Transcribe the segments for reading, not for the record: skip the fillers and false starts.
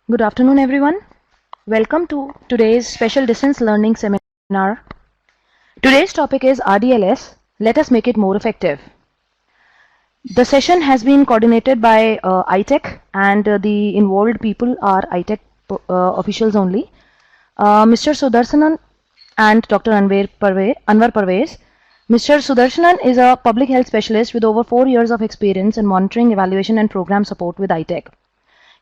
Good afternoon, everyone. Welcome to today's special distance learning seminar. Today's topic is RDLS. Let us make it more effective. The session has been coordinated by ITEC, and the involved people are ITEC officials only. Mr. Sudarsanan and Dr. Anwar Parvez. Mr. Sudarsanan is a public health specialist with over 4 years of experience in monitoring, evaluation, and program support with ITEC.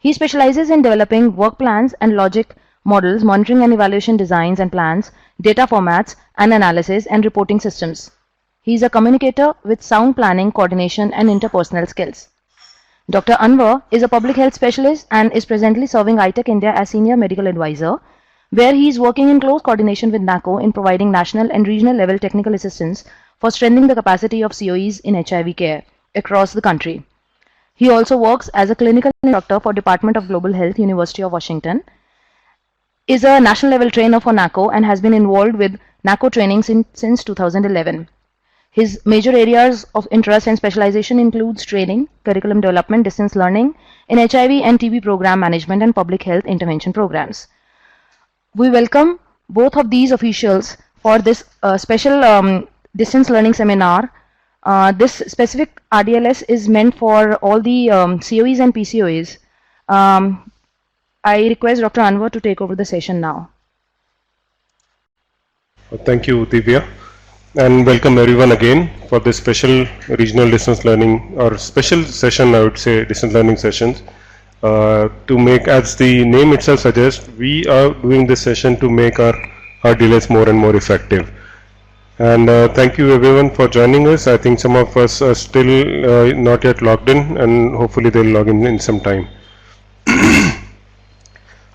He specializes in developing work plans and logic models, monitoring and evaluation designs and plans, data formats and analysis, and reporting systems. He is a communicator with sound planning, coordination, and interpersonal skills. Dr. Anwar is a public health specialist and is presently serving ITEC India as Senior Medical Advisor, where he is working in close coordination with NACO in providing national and regional level technical assistance for strengthening the capacity of CoEs in HIV care across the country. He also works as a clinical instructor for Department of Global Health, University of Washington, is a national level trainer for NACO, and has been involved with NACO training since 2011. His major areas of interest and specialization includes training, curriculum development, distance learning in HIV and TB program management, and public health intervention programs. We welcome both of these officials for this special distance learning seminar. This specific RDLS is meant for all the CoEs and pCoEs. I request Dr. Anwar to take over the session now. Thank you, Divya, and welcome everyone again for this special regional distance learning, or special session, I would say, distance learning sessions. To make, as the name itself suggests, we are doing this session to make our RDLS more and more effective. And thank you everyone for joining us. I think some of us are still not yet logged in, and hopefully they'll log in some time.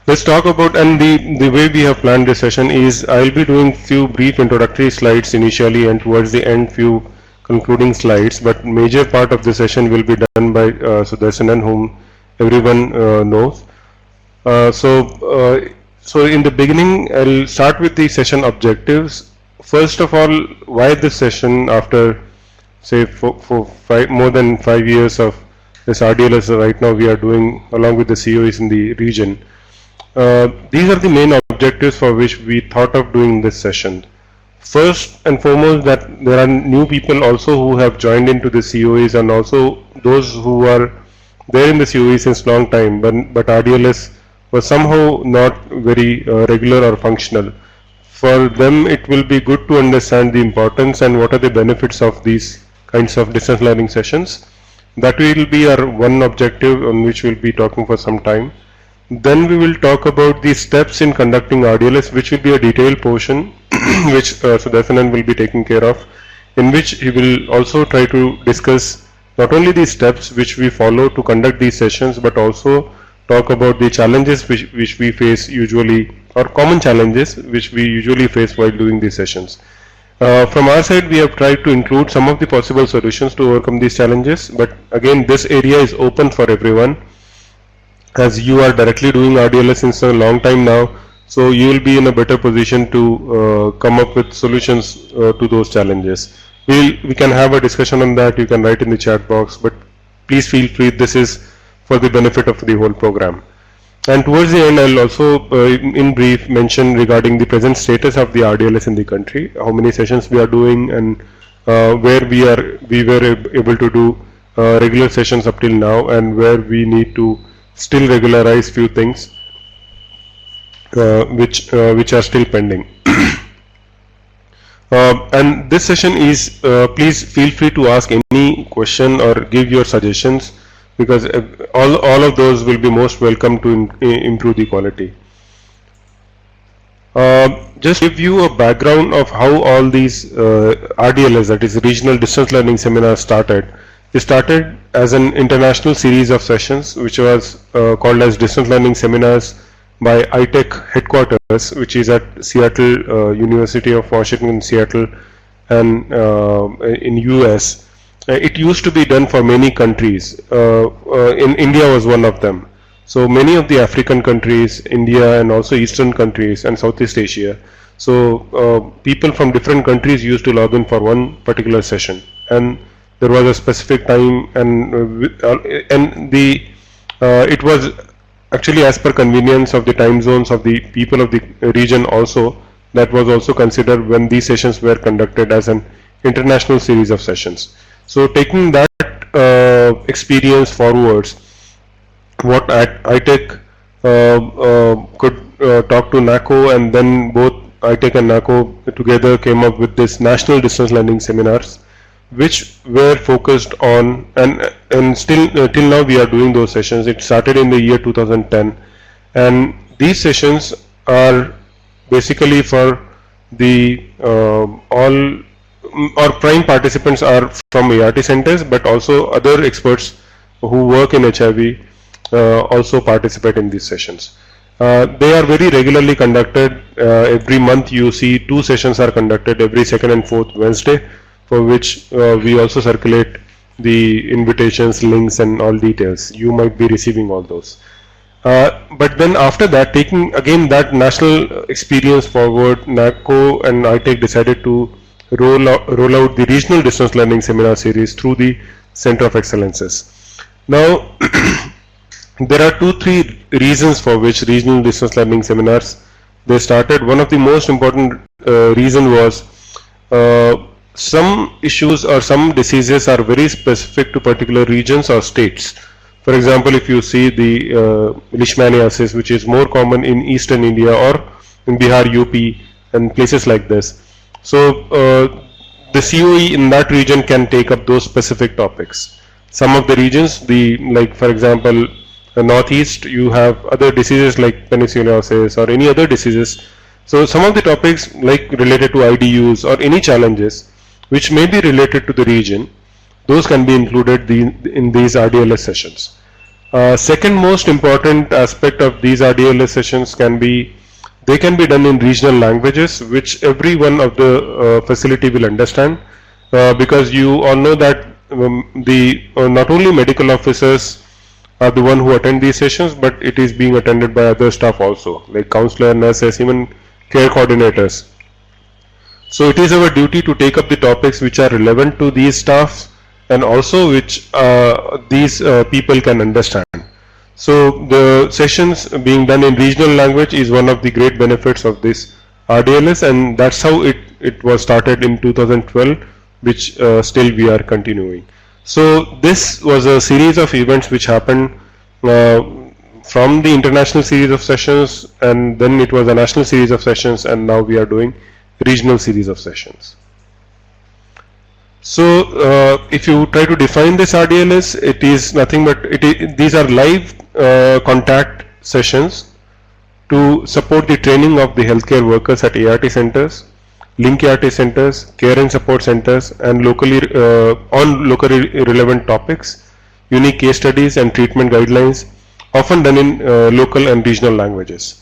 Let's talk about, and the way we have planned this session is I'll be doing few brief introductory slides initially, and towards the end few concluding slides, but major part of the session will be done by Sudarsanan, whom everyone knows. So in the beginning, I'll start with the session objectives. First of all, why this session after, say, more than 5 years of this RDLS right now we are doing along with the CoEs in the region. These are the main objectives for which we thought of doing this session. First and foremost, that there are new people also who have joined into the CoEs, and also those who are there in the CoEs since long time, but RDLS was somehow not very regular or functional. For them, it will be good to understand the importance and what are the benefits of these kinds of distance learning sessions. That will be our one objective on which we'll be talking for some time. Then we will talk about the steps in conducting RDLS, which will be a detailed portion which Sudarsanan will be taking care of, in which he will also try to discuss not only the steps which we follow to conduct these sessions, but also talk about the challenges which we face usually, or common challenges which we usually face while doing these sessions. From our side, we have tried to include some of the possible solutions to overcome these challenges, but again, this area is open for everyone, as you are directly doing RDLS since a long time now, so you will be in a better position to come up with solutions to those challenges. We can have a discussion on that. You can write in the chat box, but please feel free, this is for the benefit of the whole program. And towards the end, I'll also in brief mention regarding the present status of the RDLS in the country, how many sessions we are doing, and where we were able to do regular sessions up till now, and where we need to still regularize few things which are still pending. And this session is, please feel free to ask any question or give your suggestions, because all of those will be most welcome to improve the quality. Just give you a background of how all these RDLS, that is regional distance learning seminars, started. It started as an international series of sessions which was called as distance learning seminars by ITEC headquarters, which is at Seattle, University of Washington, Seattle, and in US. It used to be done for many countries. In India was one of them. So many of the African countries, India, and also Eastern countries and Southeast Asia. So people from different countries used to log in for one particular session, and there was a specific time, and it was actually as per convenience of the time zones of the people of the region also, that was also considered when these sessions were conducted as an international series of sessions. So taking that experience forwards, what ITEC could talk to NACO, and then both ITEC and NACO together came up with this national distance learning seminars, which were focused on, and still till now we are doing those sessions. It started in the year 2010, and these sessions are basically for the all or prime participants are from ART centers, but also other experts who work in HIV also participate in these sessions. They are very regularly conducted. Every month you see 2 sessions are conducted every second and fourth Wednesday, for which we also circulate the invitations, links and all details. You might be receiving all those. But then after that, taking again that national experience forward, NACO and ITEC decided to roll out the regional distance learning seminar series through the Center of Excellences. Now, there are 2-3 reasons for which regional distance learning seminars they started. One of the most important reason was some issues or some diseases are very specific to particular regions or states. For example, if you see the leishmaniasis, which is more common in eastern India or in Bihar, UP and places like this. So the CoE in that region can take up those specific topics. Some of the regions, like for example, the northeast, you have other diseases like penicilliosis or any other diseases. So some of the topics like related to IDUs or any challenges which may be related to the region, those can be included in these RDLS sessions. Second most important aspect of these RDLS sessions they can be done in regional languages, which every one of the facility will understand, because you all know that not only medical officers are the one who attend these sessions, but it is being attended by other staff also, like counselor, nurses, even care coordinators. So it is our duty to take up the topics which are relevant to these staffs and also which these people can understand. So the sessions being done in regional language is one of the great benefits of this RDLS, and that's how it was started in 2012, which still we are continuing. So this was a series of events which happened from the international series of sessions, and then it was a national series of sessions, and now we are doing regional series of sessions. So if you try to define this RDLS, it is nothing but these are live contact sessions to support the training of the healthcare workers at ART centers, link ART centers, care and support centers, and locally relevant topics, unique case studies and treatment guidelines, often done in local and regional languages.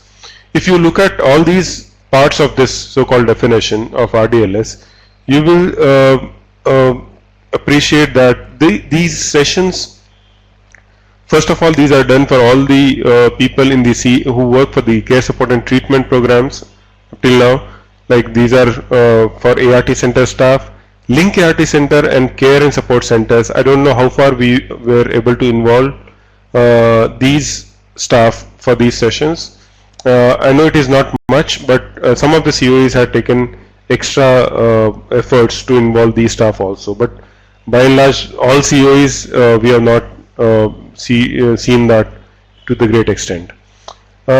If you look at all these parts of this so-called definition of RDLS, you will appreciate that these sessions, first of all, these are done for all the people in the who work for the care support and treatment programs till now. Like these are for ART center staff, link ART center and care and support centers. I don't know how far we were able to involve these staff for these sessions. I know it is not much, but some of the CoEs had taken extra efforts to involve these staff also. But by and large, all CoEs we have not seen that to the great extent.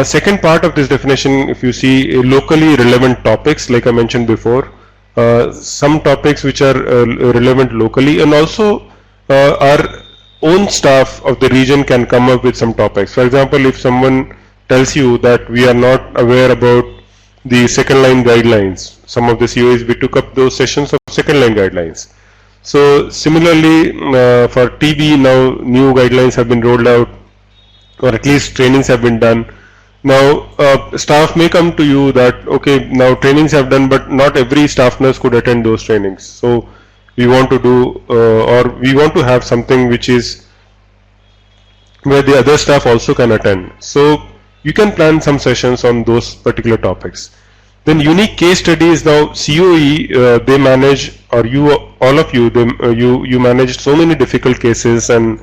Second part of this definition, if you see locally relevant topics, like I mentioned before, some topics which are relevant locally, and also our own staff of the region can come up with some topics. For example, if someone tells you that we are not aware about the second line guidelines, some of the CoEs we took up those sessions of second line guidelines. So similarly for TB, now new guidelines have been rolled out, or at least trainings have been done. Now staff may come to you that okay, now trainings have done, but not every staff nurse could attend those trainings. So we want to do or we want to have something which is where the other staff also can attend. So you can plan some sessions on those particular topics. Then unique case studies. Now CoE they manage, or you all of you you manage so many difficult cases, and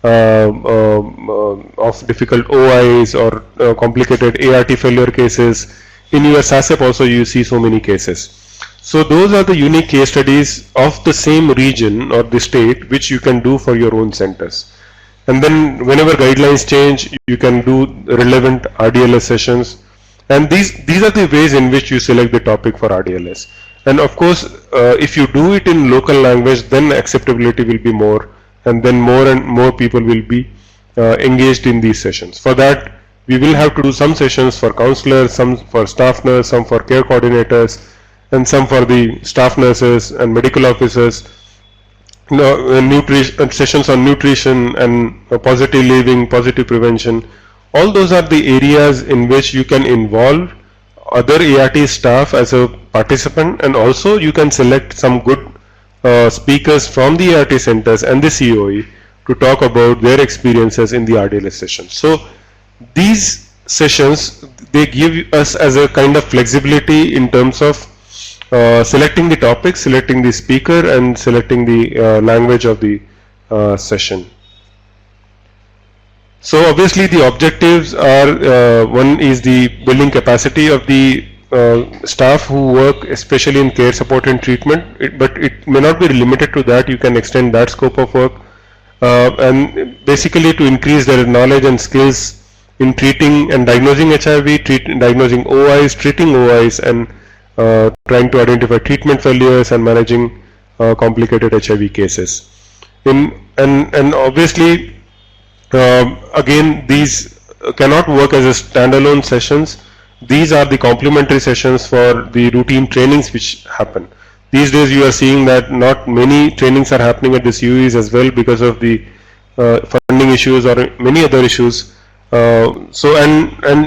of difficult OIs or complicated ART failure cases. In your SASEP also you see so many cases. So those are the unique case studies of the same region or the state which you can do for your own centers. And then whenever guidelines change, you can do relevant RDLS sessions. And these are the ways in which you select the topic for RDLS. And of course, if you do it in local language, then acceptability will be more, and then more and more people will be engaged in these sessions. For that, we will have to do some sessions for counselors, some for staff nurse, some for care coordinators, and some for the staff nurses and medical officers. Sessions on nutrition and positive living, positive prevention. All those are the areas in which you can involve other ART staff as a participant, and also you can select some good speakers from the ART centers and the CoE to talk about their experiences in the RDLS session. So these sessions, they give us as a kind of flexibility in terms of selecting the topic, selecting the speaker, and selecting the language of the session. So obviously the objectives are, one is the building capacity of the staff who work especially in care support and treatment, but it may not be limited to that. You can extend that scope of work, and basically to increase their knowledge and skills in treating and diagnosing HIV, diagnosing OIs, treating OIs, and trying to identify treatment failures and managing complicated HIV cases. And obviously, again, these cannot work as a standalone sessions. These are the complementary sessions for the routine trainings which happen. These days you are seeing that not many trainings are happening at the CoEs as well because of the funding issues or many other issues. And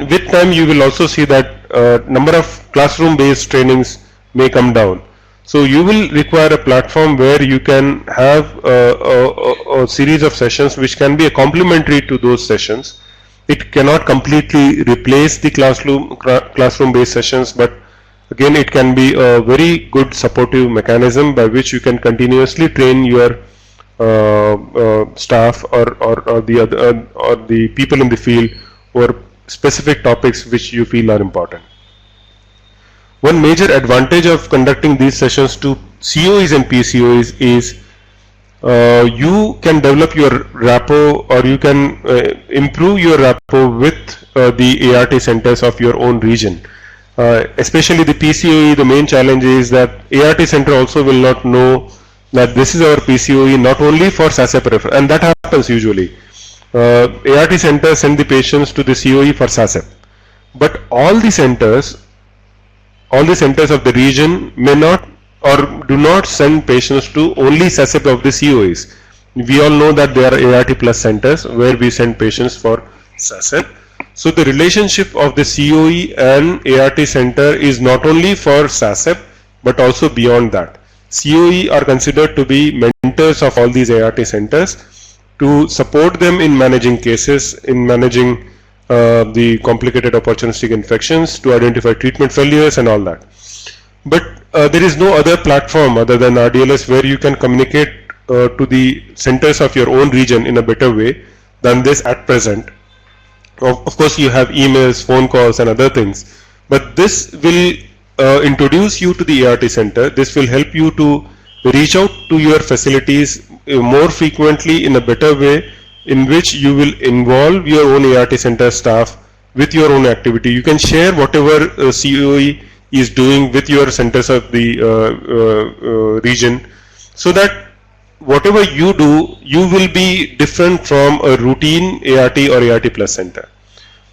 with time you will also see that number of classroom based trainings may come down. So you will require a platform where you can have a series of sessions which can be a complementary to those sessions. It cannot completely replace the classroom based sessions, but again it can be a very good supportive mechanism by which you can continuously train your staff or the people in the field or specific topics which you feel are important. One major advantage of conducting these sessions to CoEs and pCoEs is you can develop your rapport, or you can improve your rapport with the ART centers of your own region. Especially the pCoE, the main challenge is that ART center also will not know that this is our pCoE not only for SASEP referral, and that happens usually. ART centers send the patients to the CoE for SASEP, but all the centers of the region may not or do not send patients to only SASEP of the CoEs. We all know that there are ART plus centers where we send patients for SASEP. So the relationship of the CoE and ART center is not only for SASEP but also beyond that. CoE are considered to be mentors of all these ART centers to support them in managing cases, in managing the complicated opportunistic infections, to identify treatment failures and all that. But there is no other platform other than RDLS where you can communicate to the centers of your own region in a better way than this at present. Of course, you have emails, phone calls and other things, but this will introduce you to the ART center. This will help you to reach out to your facilities more frequently in a better way, in which you will involve your own ART center staff with your own activity. You can share whatever CoE is doing with your centers of the region, so that whatever you do, you will be different from a routine ART or ART plus center.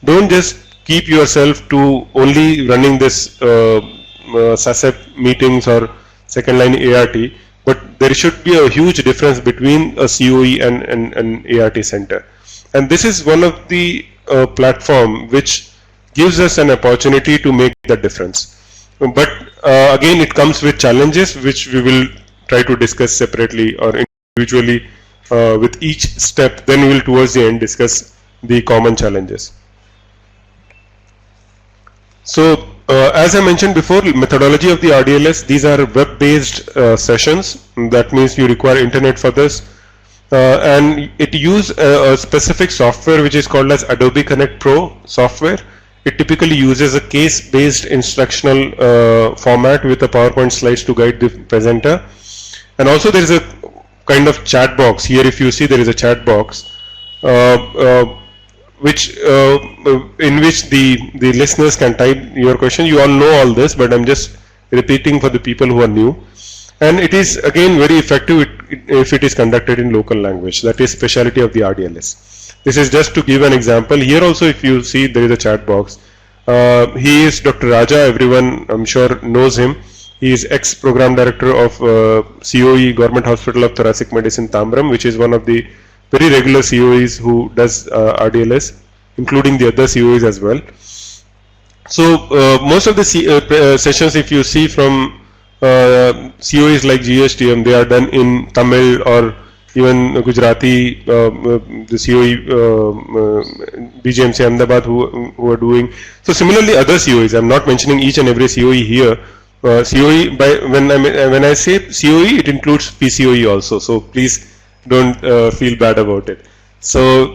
Don't just keep yourself to only running this SASEP meetings or second line ART, but there should be a huge difference between a CoE and an ART center. And this is one of the platform which gives us an opportunity to make that difference. But again, it comes with challenges which we will try to discuss separately or individually with each step. Then we will towards the end discuss the common challenges. So as I mentioned before, methodology of the RDLS, these are web-based sessions. That means you require internet for this. and it uses a specific software which is called as Adobe Connect Pro software. It typically uses a case-based instructional format with a PowerPoint slides to guide the presenter. And also there is a kind of chat box. Here if you see, there is a chat box which in which the listeners can type your question. You all know all this, but I'm just repeating for the people who are new. And it is again very effective if it is conducted in local language. That is speciality of the RDLS. This is just to give an example. Here also if you see, there is a chat box. He is Dr. Raja. Everyone I'm sure knows him. He is ex-program director of CoE, Government Hospital of Thoracic Medicine, Tambram, which is one of the very regular CoEs who does RDLS, including the other CoEs as well. So most of the sessions, if you see from CoEs like GSTM, they are done in Tamil or even Gujarati, the CoE, BGMC Ahmedabad who are doing. So similarly other CoEs, I'm not mentioning each and every CoE here. CoE, when I say CoE, it includes pCoE also. So please don't feel bad about it. So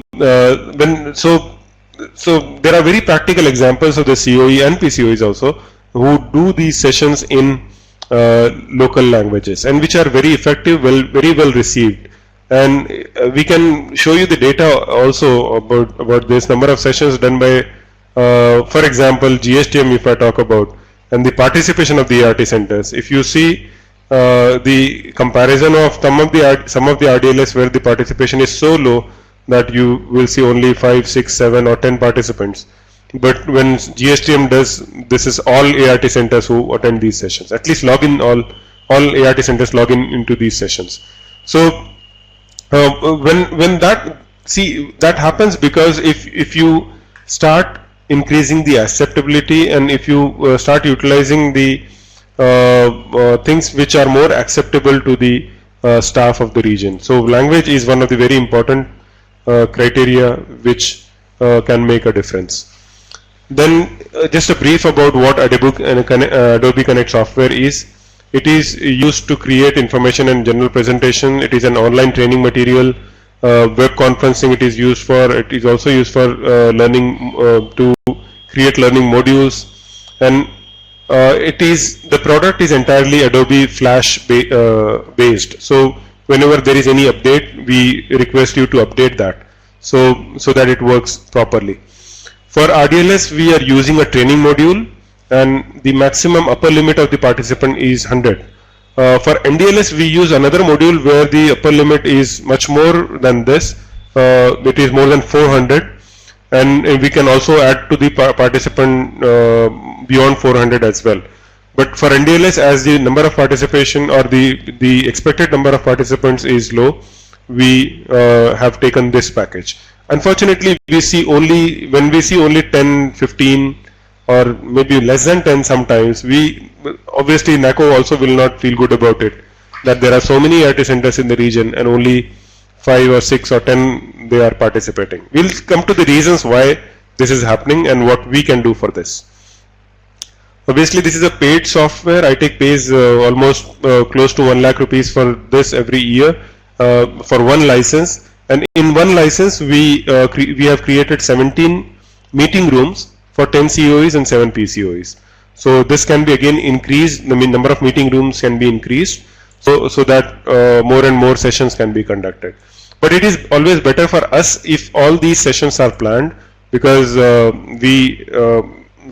so there are very practical examples of the CoE and pCoEs also who do these sessions in local languages, and which are very effective, very well received. And we can show you the data also about this number of sessions done by, for example, GSTM if I talk about, and the participation of the ART centers. If you see the comparison of some of the RDLS where the participation is so low that you will see only 5, 6, 7 or 10 participants. But when GSTM does, this is all ART centers who attend these sessions. At least log in, all ART centers log in into these sessions. So when that happens, because if you start increasing the acceptability and if you start utilizing the things which are more acceptable to the staff of the region. So language is one of the very important criteria which can make a difference. Then just a brief about what Adobe Connect software is. It is used to create information and general presentation. It is an online training material. Web conferencing it is used for. It is also used for learning to create learning modules. And the product is entirely Adobe Flash based. So whenever there is any update, we request you to update that so that it works properly. For RDLS, we are using a training module, and the maximum upper limit of the participant is 100. For NDLS, we use another module where the upper limit is much more than this. It is more than 400, and we can also add to the participant beyond 400 as well. But for NDLS, as the number of participation or the expected number of participants is low, we have taken this package. Unfortunately, when we see only 10, 15 or maybe less than 10 sometimes, obviously NACO also will not feel good about it, that there are so many ART centers in the region and only 5 or 6 or 10 they are participating. We'll come to the reasons why this is happening and what we can do for this. Obviously, this is a paid software. ITech pays almost close to 1 lakh rupees for this every year for one license. And in one license, we have created 17 meeting rooms for 10 CoEs and 7 pCoEs. So this can be again increased. The number of meeting rooms can be increased, so that more and more sessions can be conducted. But it is always better for us if all these sessions are planned, because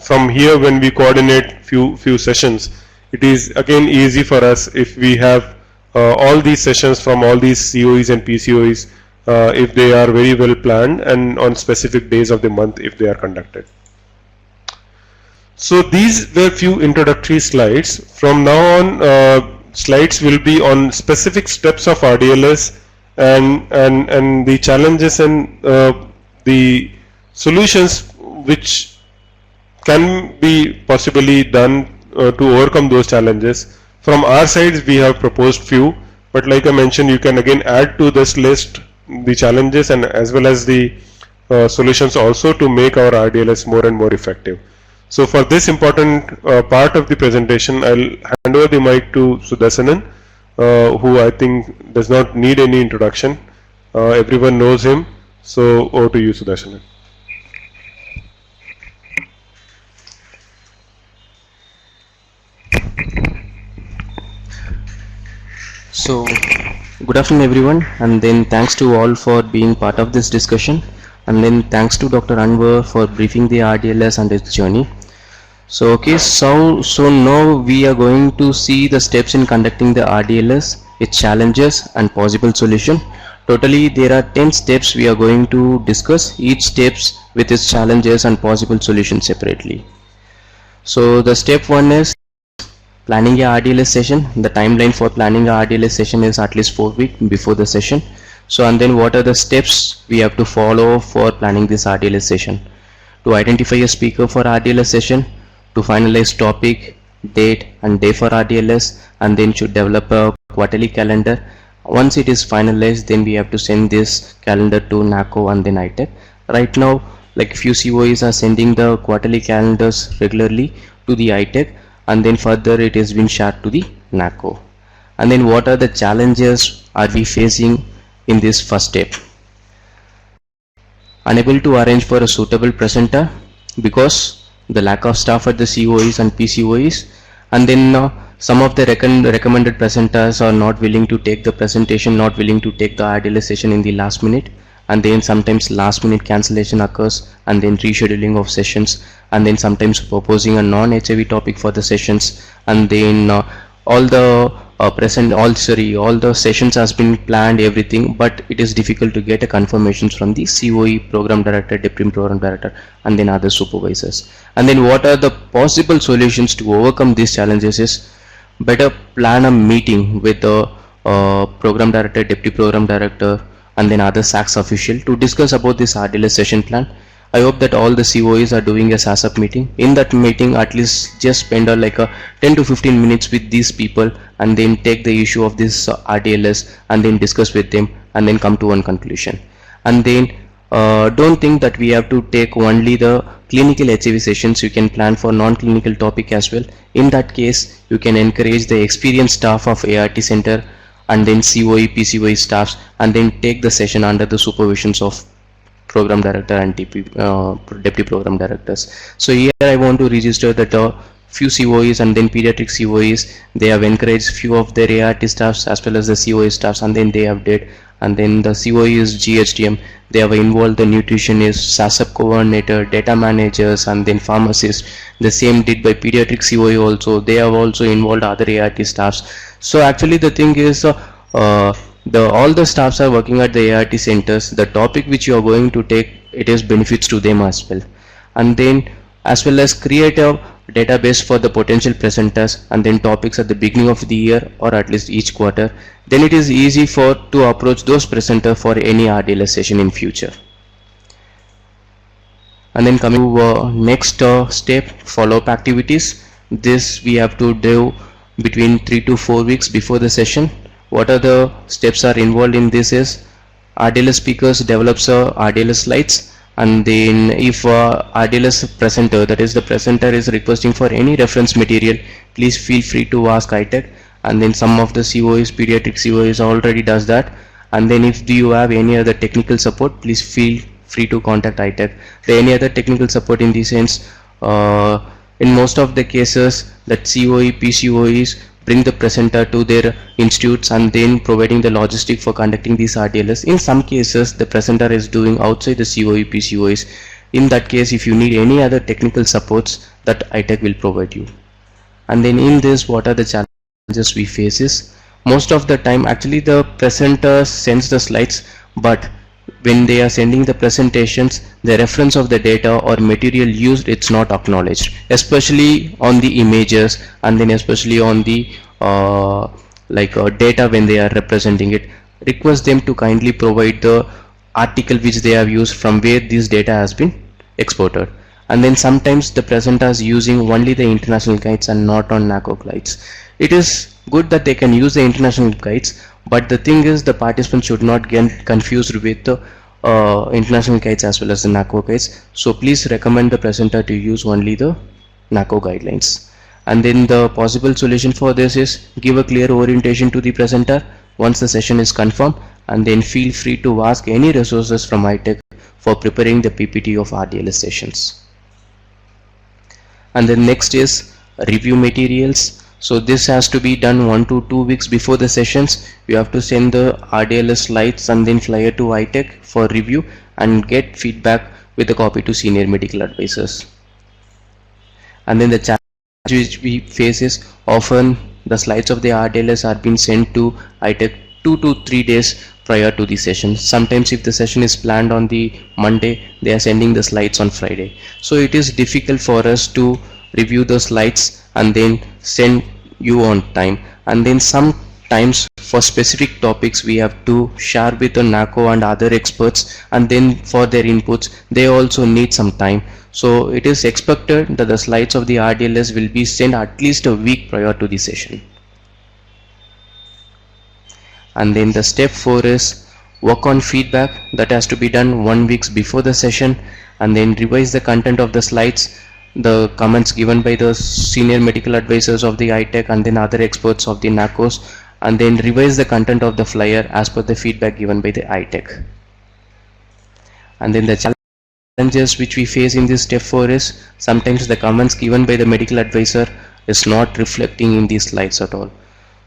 from here when we coordinate few sessions, it is again easy for us if we have all these sessions from all these CoEs and pCoEs. If they are very well planned and on specific days of the month if they are conducted. So these were few introductory slides. From now on, slides will be on specific steps of RDLS and the challenges and the solutions which can be possibly done to overcome those challenges. From our sides, we have proposed few, but like I mentioned, you can again add to this list the challenges and as well as the solutions also to make our RDLS more and more effective. So for this important part of the presentation, I'll hand over the mic to Sudarsanan, who I think does not need any introduction. Everyone knows him. So over to you, Sudarsanan. So, good afternoon everyone, and then thanks to all for being part of this discussion, and then thanks to Dr. Anwar for briefing the RDLS and its journey. So now we are going to see the steps in conducting the RDLS, its challenges and possible solution. Totally there are 10 steps we are going to discuss, each steps with its challenges and possible solutions separately. So the step 1 is planning a RDLS session. The timeline for planning a RDLS session is at least 4 weeks before the session. So and then what are the steps we have to follow for planning this RDLS session? To identify a speaker for RDLS session, to finalize topic, date and day for RDLS, and then should develop a quarterly calendar. Once it is finalized, then we have to send this calendar to NACO and then ITEC. Right now, like few CoEs are sending the quarterly calendars regularly to the ITEC, and then further it has been shared to the NACO. And then what are the challenges are we facing in this first step? Unable to arrange for a suitable presenter because the lack of staff at the CoEs and pCoEs, and then some of the recommended presenters are not willing to take the presentation, not willing to take the RDLS session in the last minute, and then sometimes last minute cancellation occurs, and then rescheduling of sessions, and then sometimes proposing a non-HIV topic for the sessions, and then all the sessions has been planned, everything, but it is difficult to get a confirmations from the CoE program director, deputy program director, and then other supervisors. And then what are the possible solutions to overcome these challenges is better plan a meeting with the program director, deputy program director, and then other SACS official to discuss about this RDLS session plan. I hope that all the CoEs are doing a SASAP meeting. In that meeting, at least just spend like a 10 to 15 minutes with these people, and then take the issue of this RDLS and then discuss with them, and then come to one conclusion. And then don't think that we have to take only the clinical HIV sessions. You can plan for non-clinical topic as well. In that case, you can encourage the experienced staff of ART center and then CoE, pCoE staffs, and then take the session under the supervisions of program director and deputy program directors. So here I want to register that few CoEs and then pediatric CoEs, they have encouraged few of their ART staffs as well as the CoE staffs, and then they have did, and then the CoEs GHTM, they have involved the nutritionists, SASAP coordinator, data managers, and then pharmacists. The same did by pediatric CoE also. They have also involved other ART staffs. So actually the thing is all the staffs are working at the ART centers. The topic which you are going to take, it is benefits to them as well. And then as well as create a database for the potential presenters and then topics at the beginning of the year or at least each quarter. Then it is easy to approach those presenters for any RDLS session in future. And then coming to next step, follow-up activities. This we have to do between 3 to 4 weeks before the session. What are the steps are involved in this is RDLS speakers develops RDLS slides, and then if RDLS presenter, that is the presenter, is requesting for any reference material, please feel free to ask ITEC. And then some of the CoEs, pediatric CoEs already does that. And then if you have any other technical support, please feel free to contact ITEC. Any other technical support in the sense, in most of the cases that CoE, pCoEs bring the presenter to their institutes and then providing the logistic for conducting these RDLS. In some cases, the presenter is doing outside the CoE, pCoEs. In that case, if you need any other technical supports, that ITEC will provide you. And then in this, what are the challenges we face is, most of the time actually the presenter sends the slides, but when they are sending the presentations, the reference of the data or material used, it's not acknowledged, especially on the images, and then especially on the data when they are representing it. Request them to kindly provide the article which they have used from where this data has been exported. And then sometimes the presenter is using only the international guides and not on NACO guides. It is good that they can use the international guides, but the thing is the participants should not get confused with the international guides as well as the NACO guides. So please recommend the presenter to use only the NACO guidelines. And then the possible solution for this is give a clear orientation to the presenter once the session is confirmed, and then feel free to ask any resources from ITech for preparing the PPT of RDLS sessions. And then next is review materials. So this has to be done 1 to 2 weeks before the sessions. You have to send the RDLS slides and then flyer to ITech for review and get feedback with a copy to senior medical advisors. And then the challenge which we face is often the slides of the RDLS are being sent to ITech 2 to 3 days prior to the session. Sometimes if the session is planned on the Monday, they are sending the slides on Friday. So it is difficult for us to review the slides and then send you on time. And then sometimes for specific topics we have to share with the NACO and other experts, and then for their inputs they also need some time. So it is expected that the slides of the RDLS will be sent at least a week prior to the session. And then the step 4 is work on feedback. That has to be done 1 week before the session, and then revise the content of the slides, the comments given by the senior medical advisors of the ITech and then other experts of the NACOs, and then revise the content of the flyer as per the feedback given by the ITech. And then the challenges which we face in this step 4 is sometimes the comments given by the medical advisor is not reflecting in these slides at all.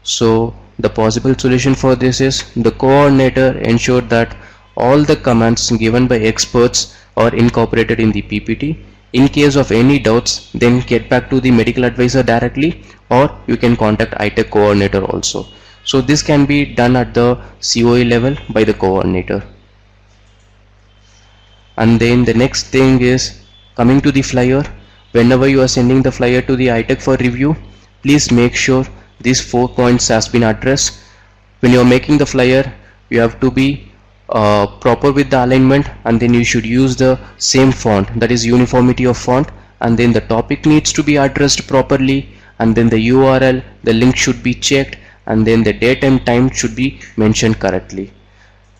So the possible solution for this is the coordinator ensure that all the comments given by experts are incorporated in the PPT. In case of any doubts, then get back to the medical advisor directly, or you can contact ITech coordinator also. So this can be done at the CoE level by the coordinator. And then the next thing is coming to the flyer. Whenever you are sending the flyer to the ITech for review, please make sure these 4 points has been addressed. When you are making the flyer, you have to be proper with the alignment, and then you should use the same font, that is uniformity of font, and then the topic needs to be addressed properly, and then the URL, the link should be checked, and then the date and time should be mentioned correctly.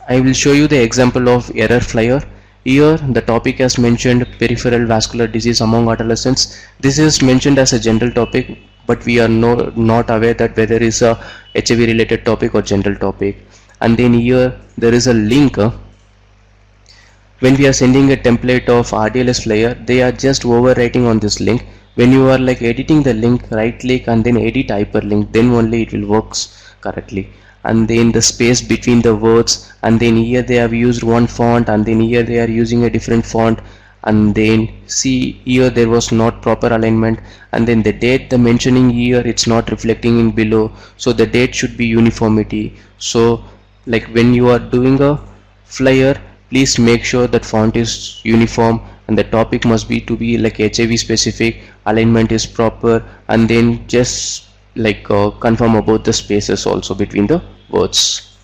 I will show you the example of error flyer. Here the topic has mentioned peripheral vascular disease among adolescents. This is mentioned as a general topic, but we are not aware that whether it is a HIV related topic or general topic. And then here there is a link. When we are sending a template of RDLS flyer, they are just overwriting on this link. When you are like editing the link, right click and then edit hyperlink, then only it will works correctly. And then the space between the words, and then here they have used one font, and then here they are using a different font, and then see here there was not proper alignment, and then the date the mentioning here it's not reflecting in below, so the date should be uniformity. So like when you are doing a flyer, please make sure that font is uniform, and the topic must be to be like HIV specific, alignment is proper, and then just like confirm about the spaces also between the words.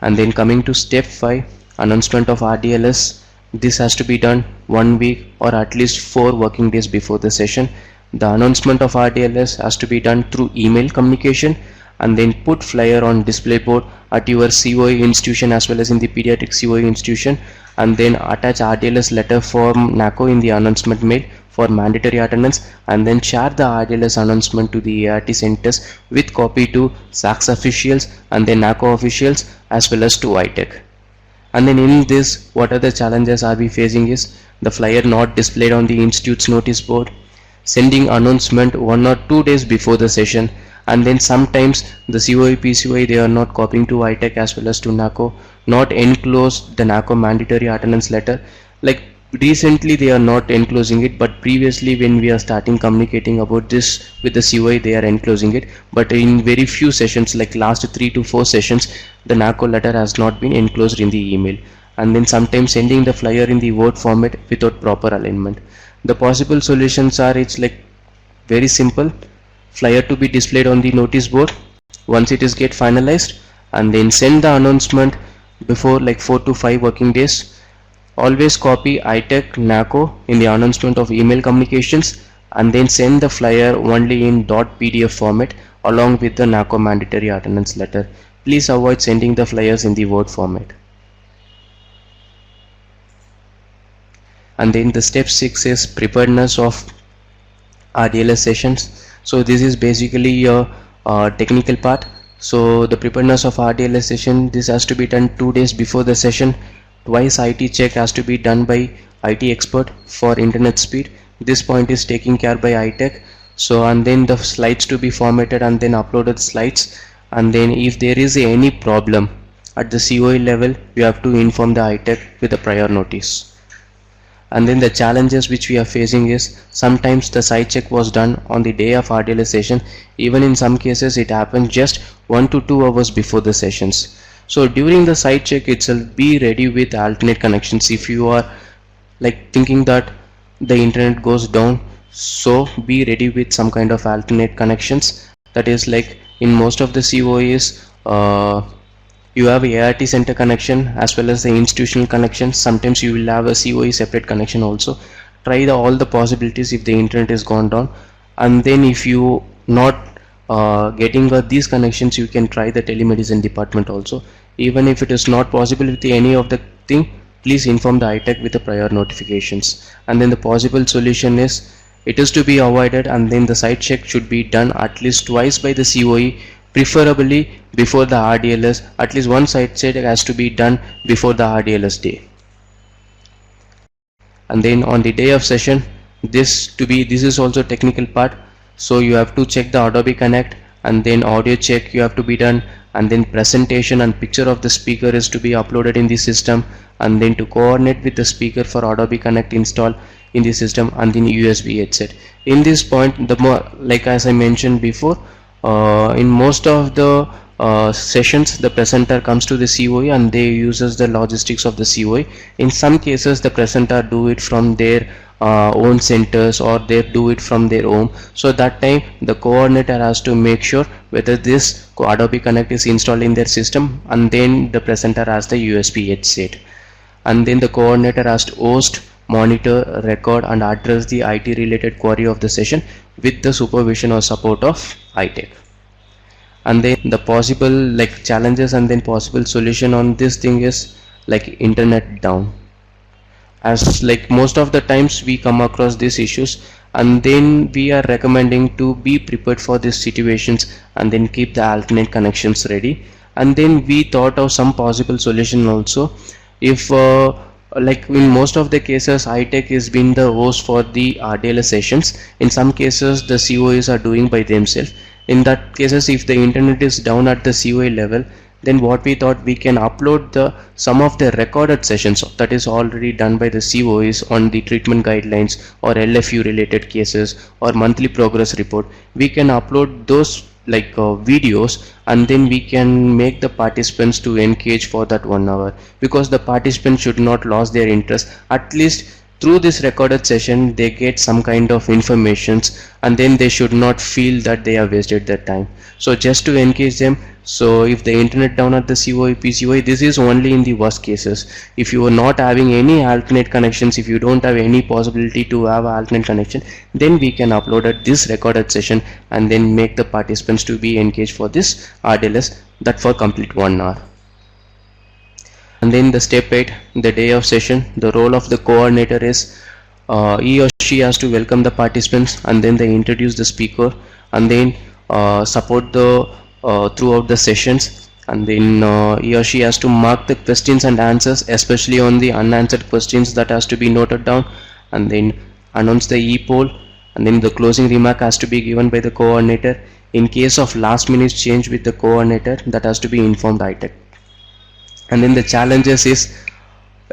And then coming to step 5, announcement of RDLS. This has to be done 1 week or at least 4 working days before the session. The announcement of RDLS has to be done through email communication, and then put flyer on display board at your CoE institution as well as in the pediatric CoE institution, and then attach RDLS letter from NACO in the announcement mail for mandatory attendance, and then share the RDLS announcement to the ART centers with copy to SACS officials and then NACO officials as well as to ITech. And then in this, what are the challenges are we facing is the flyer not displayed on the institute's notice board, sending announcement 1 or 2 days before the session, and then sometimes the CoE pCoE they are not copying to ITech as well as to NACO, not enclose the NACO mandatory attendance letter. Like recently they are not enclosing it, but previously when we are starting communicating about this with the CoE they are enclosing it, but in very few sessions like last 3 to 4 sessions the NACO letter has not been enclosed in the email, and then sometimes sending the flyer in the Word format without proper alignment. The possible solutions are, it's like very simple. Flyer to be displayed on the notice board once it is get finalized, and then send the announcement before like 4 to 5 working days. Always copy ITech NACO in the announcement of email communications, and then send the flyer only in .pdf format along with the NACO mandatory attendance letter. Please avoid sending the flyers in the Word format. And then the step 6 is preparedness of RDLS sessions. So this is basically a technical part. So the preparedness of RDLS session, this has to be done 2 days before the session. Twice IT check has to be done by IT expert for internet speed. This point is taken care by iTech. So and then the slides to be formatted and then uploaded slides, and then if there is any problem at the CoE level, you have to inform the iTech with a prior notice. And then the challenges which we are facing is sometimes the site check was done on the day of RDLS session. Even in some cases it happens just 1 to 2 hours before the sessions. So during the site check itself, be ready with alternate connections. If you are like thinking that the internet goes down, so be ready with some kind of alternate connections. That is like in most of the CoEs, you have a ART center connection as well as the institutional connection. Sometimes you will have a CoE separate connection also. Try all the possibilities if the internet is gone down, and then if you not getting these connections, you can try the telemedicine department also. Even if it is not possible with any of the thing, please inform the iTech with the prior notifications. And then the possible solution is, it is to be avoided, and then the site check should be done at least twice by the CoE, preferably before the RDLS. At least one site check has to be done before the RDLS day. And then on the day of session, this is also technical part. So you have to check the Adobe Connect, and then audio check you have to be done, and then presentation and picture of the speaker is to be uploaded in the system, and then to coordinate with the speaker for Adobe Connect install in the system, and then USB headset. In this point, the more, like as I mentioned before, in most of the sessions, the presenter comes to the CoE and they uses the logistics of the CoE. In some cases, the presenter do it from their own centers, or they do it from their home. So that time the coordinator has to make sure whether this Adobe Connect is installed in their system, and then the presenter has the USB headset, and then the coordinator has to host, monitor, record and address the IT related query of the session with the supervision or support of iTech. And then the possible like challenges and then possible solution on this thing is like internet down. As like most of the times we come across these issues, and then we are recommending to be prepared for these situations and then keep the alternate connections ready. And then we thought of some possible solution also. If like in most of the cases, iTech has been the host for the RDLS sessions. In some cases the CoEs are doing by themselves. In that cases, if the internet is down at the CoE level, then what we thought, we can upload some of the recorded sessions that is already done by the CoEs on the treatment guidelines or LFU related cases or monthly progress report. We can upload those like videos, and then we can make the participants to engage for that 1 hour, because the participants should not lose their interest. At least through this recorded session they get some kind of informations, and then they should not feel that they have wasted their time. So just to engage them. So if the internet down at the CoE pCoE, this is only in the worst cases. If you are not having any alternate connections, if you don't have any possibility to have an alternate connection, then we can upload this recorded session and then make the participants to be engaged for this RDLS, that for complete 1 hour. And then the step 8, the day of session, the role of the coordinator is he or she has to welcome the participants, and then they introduce the speaker, and then support the throughout the sessions, and then he or she has to mark the questions and answers, especially on the unanswered questions that has to be noted down, and then announce the e-poll, and then the closing remark has to be given by the coordinator. In case of last minute change with the coordinator, that has to be informed iTech. And then the challenges is,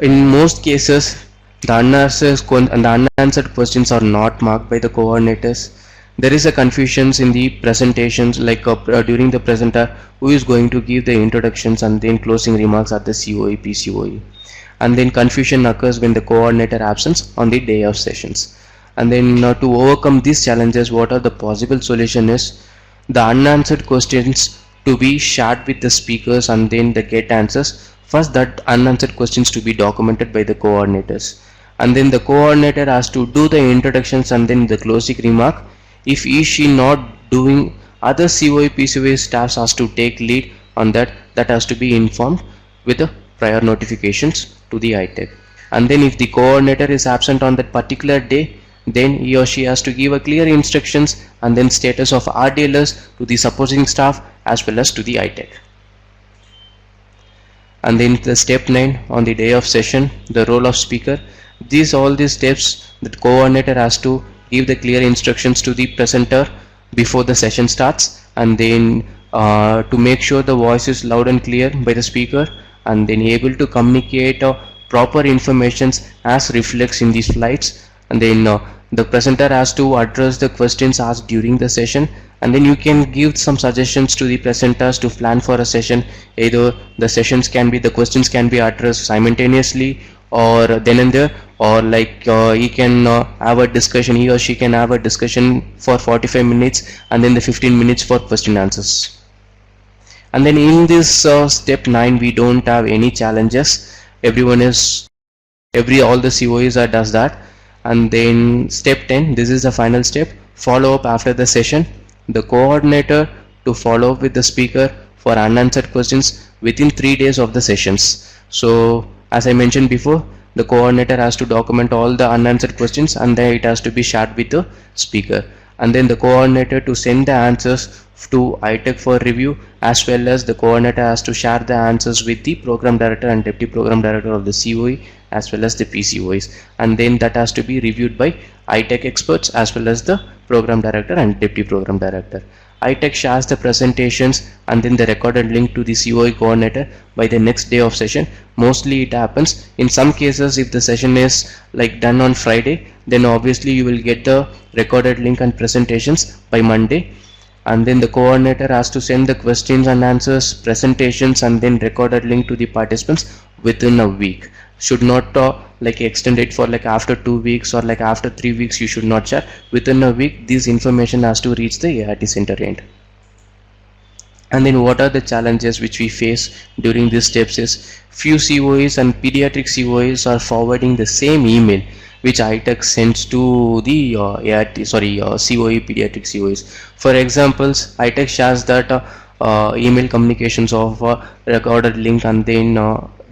in most cases the unanswered questions are not marked by the coordinators. There is a confusions in the presentations, like during the presenter who is going to give the introductions and then closing remarks at the CoE pCoE, and then confusion occurs when the coordinator absence on the day of sessions. And then to overcome these challenges, what are the possible solution is, the unanswered questions to be shared with the speakers, and then the get answers. First, that unanswered questions to be documented by the coordinators, and then the coordinator has to do the introductions and then the closing remark. If she not doing, other CoE pCoE staffs has to take lead on that. That has to be informed with the prior notifications to the iTech. And then if the coordinator is absent on that particular day, then he or she has to give a clear instructions and then status of RDLS to the supporting staff as well as to the ITech. And then the step 9 on the day of session, the role of speaker. All these steps, the coordinator has to give the clear instructions to the presenter before the session starts, and then to make sure the voice is loud and clear by the speaker, and then able to communicate proper informations as reflects in these slides, and then the presenter has to address the questions asked during the session, and then you can give some suggestions to the presenters to plan for a session. Either the questions can be addressed simultaneously or then and there, or like he or she can have a discussion for 45 minutes and then the 15 minutes for question answers. And then in this step 9 we don't have any challenges. All the CoEs does that. And then step 10, this is the final step, follow up after the session. The coordinator to follow up with the speaker for unanswered questions within 3 days of the sessions. So as I mentioned before, the coordinator has to document all the unanswered questions, and then it has to be shared with the speaker, and then the coordinator to send the answers to ITech for review, as well as the coordinator has to share the answers with the program director and deputy program director of the CoE as well as the pCoEs, and then that has to be reviewed by ITech experts as well as the program director and deputy program director. ITech shares the presentations and then the recorded link to the CoE coordinator by the next day of session. Mostly it happens. In some cases, if the session is like done on Friday, then obviously you will get the recorded link and presentations by Monday, and then the coordinator has to send the questions and answers, presentations and then recorded link to the participants within a week. Should not like extend it for like after 2 weeks or like after 3 weeks. You should not share. Within a week this information has to reach the ART center end. And then what are the challenges which we face during these steps is, few CoEs and pediatric CoEs are forwarding the same email which ITech sends to the CoE pediatric CoEs. For examples, ITech shares that email communications of recorded link and then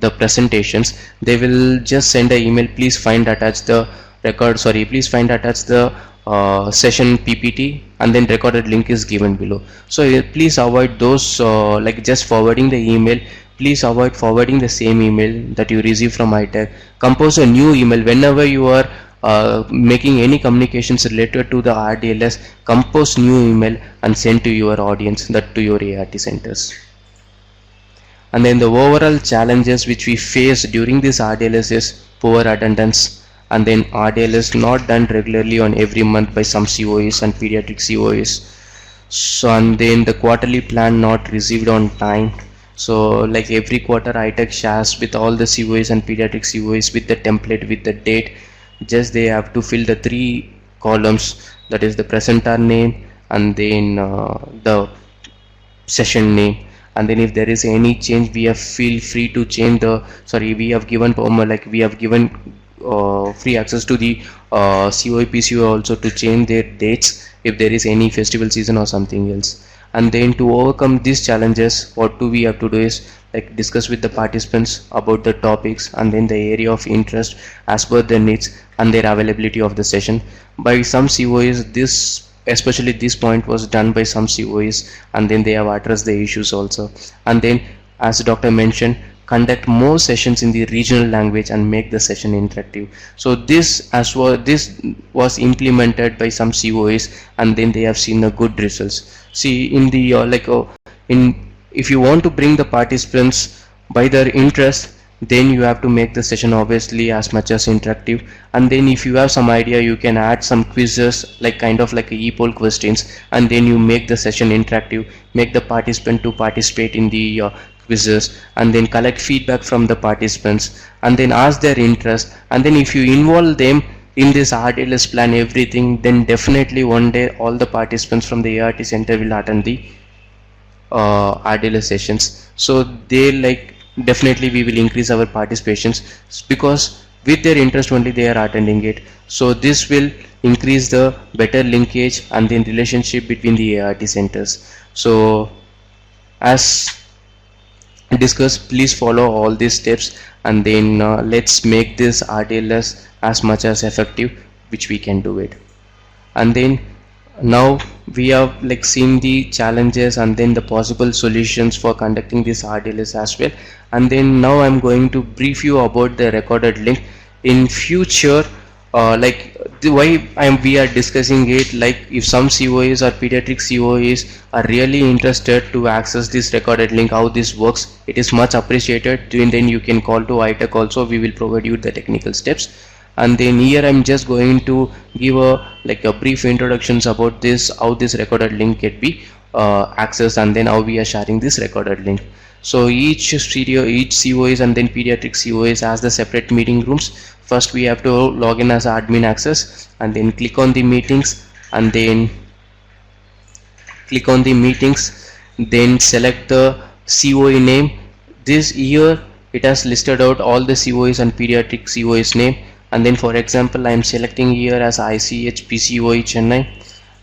the presentations. They will just send an email, please find attached the session PPT, and then recorded link is given below. So please avoid those like just forwarding the email. Please avoid forwarding the same email that you receive from ITech. Compose a new email whenever you are making any communications related to the RDLS. Compose new email and send to your audience, that to your ART centers. And then the overall challenges which we face during this RDLS is poor attendance, and then RDLS not done regularly on every month by some CoEs and pediatric CoEs. So, and then the quarterly plan not received on time. So like every quarter ITech shares with all the CoEs and pediatric CoEs with the template with the date. Just they have to fill the 3 columns, that is the presenter name and then the session name. And then if there is any change, we have feel free to change we have given free access to the CoE pCoE also to change their dates if there is any festival season or something else. And then to overcome these challenges, what do we have to do is like discuss with the participants about the topics and then the area of interest as per their needs and their availability of the session. By some CoEs, especially this point was done by some CoEs, and then they have addressed the issues also. And then as the doctor mentioned, conduct more sessions in the regional language and make the session interactive. So this was implemented by some CoEs, and then they have seen the good results. See, in the if you want to bring the participants by their interest, then you have to make the session obviously as much as interactive. And then if you have some idea, you can add some quizzes, like kind of like a e-poll questions, and then you make the session interactive, make the participant to participate in the quizzes, and then collect feedback from the participants and then ask their interest. And then if you involve them in this RDLS plan everything, then definitely one day all the participants from the ART center will attend the RDLS sessions. So they definitely we will increase our participations, because with their interest only they are attending it. So this will increase the better linkage and then relationship between the ART centers. So as discussed, please follow all these steps, and then let's make this RDLS as much as effective which we can do it. And then Now we have like seen the challenges and then the possible solutions for conducting this RDLS as well, and then now I'm going to brief you about the recorded link. In future, we are discussing it, like if some CoEs or pediatric CoEs are really interested to access this recorded link, how this works, it is much appreciated. And then you can call to ITech also, we will provide you the technical steps. And then here I'm just going to give a brief introductions about this, how this recorded link can be accessed, and then how we are sharing this recorded link. So each CoEs and then pediatric CoEs has the separate meeting rooms. First we have to log in as admin access, and then click on the meetings, and then click on the meetings, then select the CoE name. This here it has listed out all the CoEs and pediatric CoEs name, and then for example I am selecting here as ICH pCoE Chennai.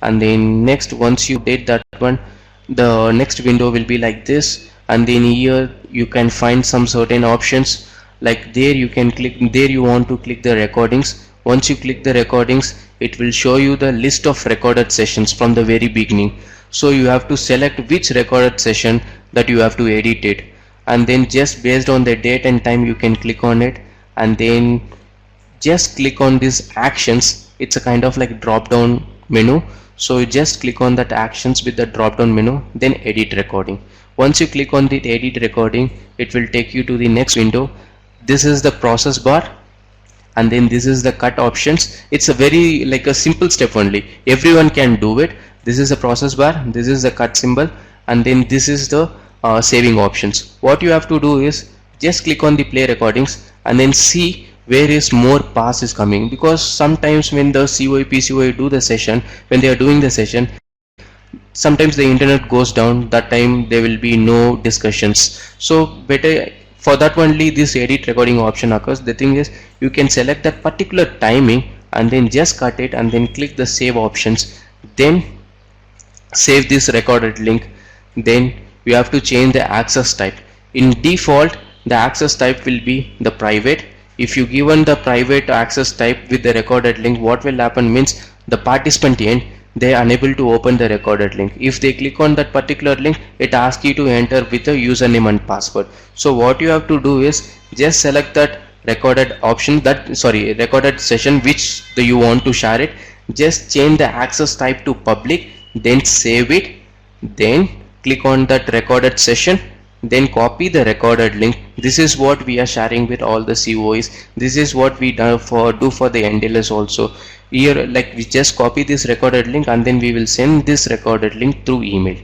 And then next, once you did that one, the next window will be like this, and then here you can find some certain options, like there you can click, there you want to click the recordings. Once you click the recordings, it will show you the list of recorded sessions from the very beginning. So you have to select which recorded session that you have to edit it, and then just based on the date and time you can click on it, and then just click on these actions. It's a kind of like drop down menu, so you just click on that actions with the drop down menu, then edit recording. Once you click on the edit recording, it will take you to the next window. This is the process bar, and then this is the cut options. It's a very like a simple step only, everyone can do it. This is the process bar, this is the cut symbol, and then this is the saving options. What you have to do is just click on the play recordings and then see where is more pass is coming, because sometimes when the CoE pCoE do the session, when they are doing the session, sometimes the internet goes down, that time there will be no discussions. So better for that only this edit recording option occurs. The thing is, you can select that particular timing and then just cut it and then click the save options, then save this recorded link. Then you have to change the access type. In default the access type will be the private. If you given the private access type with the recorded link, what will happen means the participant end, they are unable to open the recorded link. If they click on that particular link, it asks you to enter with a username and password. So what you have to do is just select that recorded option, recorded session which you want to share it. Just change the access type to public, then save it, then click on that recorded session, then copy the recorded link. This is what we are sharing with all the CoEs. This is what we do for the NDLS also. Here like we just copy this recorded link and then we will send this recorded link through email.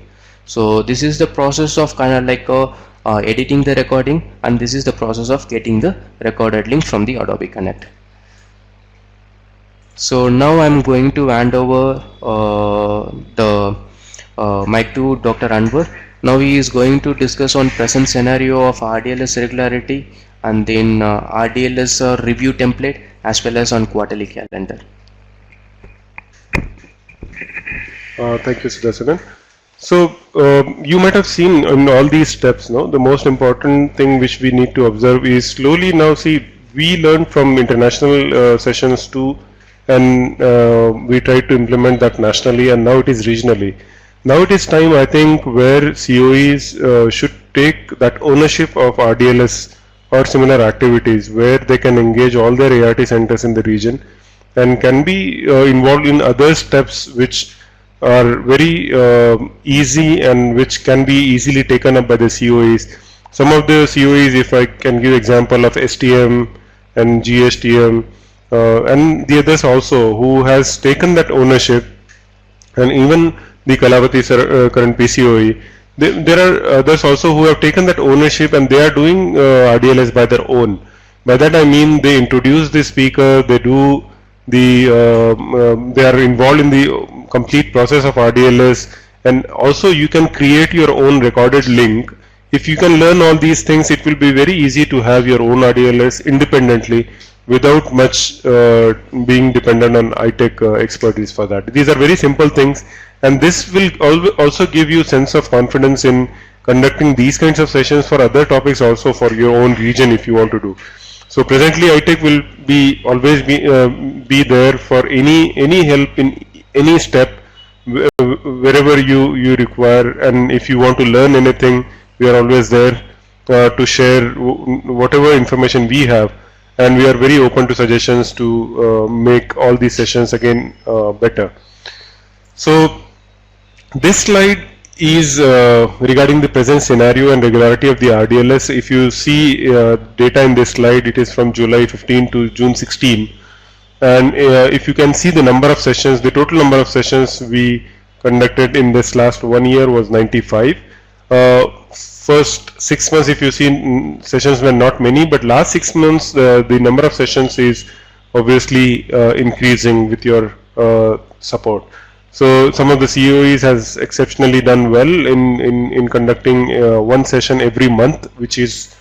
So this is the process of kind of like editing the recording, and this is the process of getting the recorded link from the Adobe Connect. So now I'm going to hand over the mic to Dr. Anwar. Now he is going to discuss on present scenario of RDLS regularity, and then RDLS review template, as well as on quarterly calendar. Thank you, Sudarsanan. So you might have seen in all these steps, no, the most important thing which we need to observe is slowly now see we learn from international sessions too, and we try to implement that nationally, and now it is regionally. Now it is time, I think, where CoEs should take that ownership of RDLS or similar activities, where they can engage all their ART centers in the region and can be involved in other steps which are very easy and which can be easily taken up by the CoEs. Some of the CoEs, if I can give example of STM and GSTM and the others also, who has taken that ownership, and even the Kalavati current pCoE, there are others also who have taken that ownership and they are doing RDLS by their own. By that I mean they introduce the speaker, they do the they are involved in the complete process of RDLS, and also you can create your own recorded link. If you can learn all these things, it will be very easy to have your own RDLS independently without much being dependent on ITech expertise for that. These are very simple things, and this will also give you sense of confidence in conducting these kinds of sessions for other topics also for your own region if you want to do. So presently ITech will be always be there for any help in any step wherever you require, and if you want to learn anything, we are always there to share whatever information we have, and we are very open to suggestions to make all these sessions again better. So this slide is regarding the present scenario and regularity of the RDLS. If you see data in this slide, it is from July 15 to June 16, and if you can see the number of sessions, the total number of sessions we conducted in this last 1 year was 95. First 6 months, if you see, sessions were not many, but last 6 months the number of sessions is obviously increasing with your support. So some of the CoEs has exceptionally done well in conducting one session every month, which is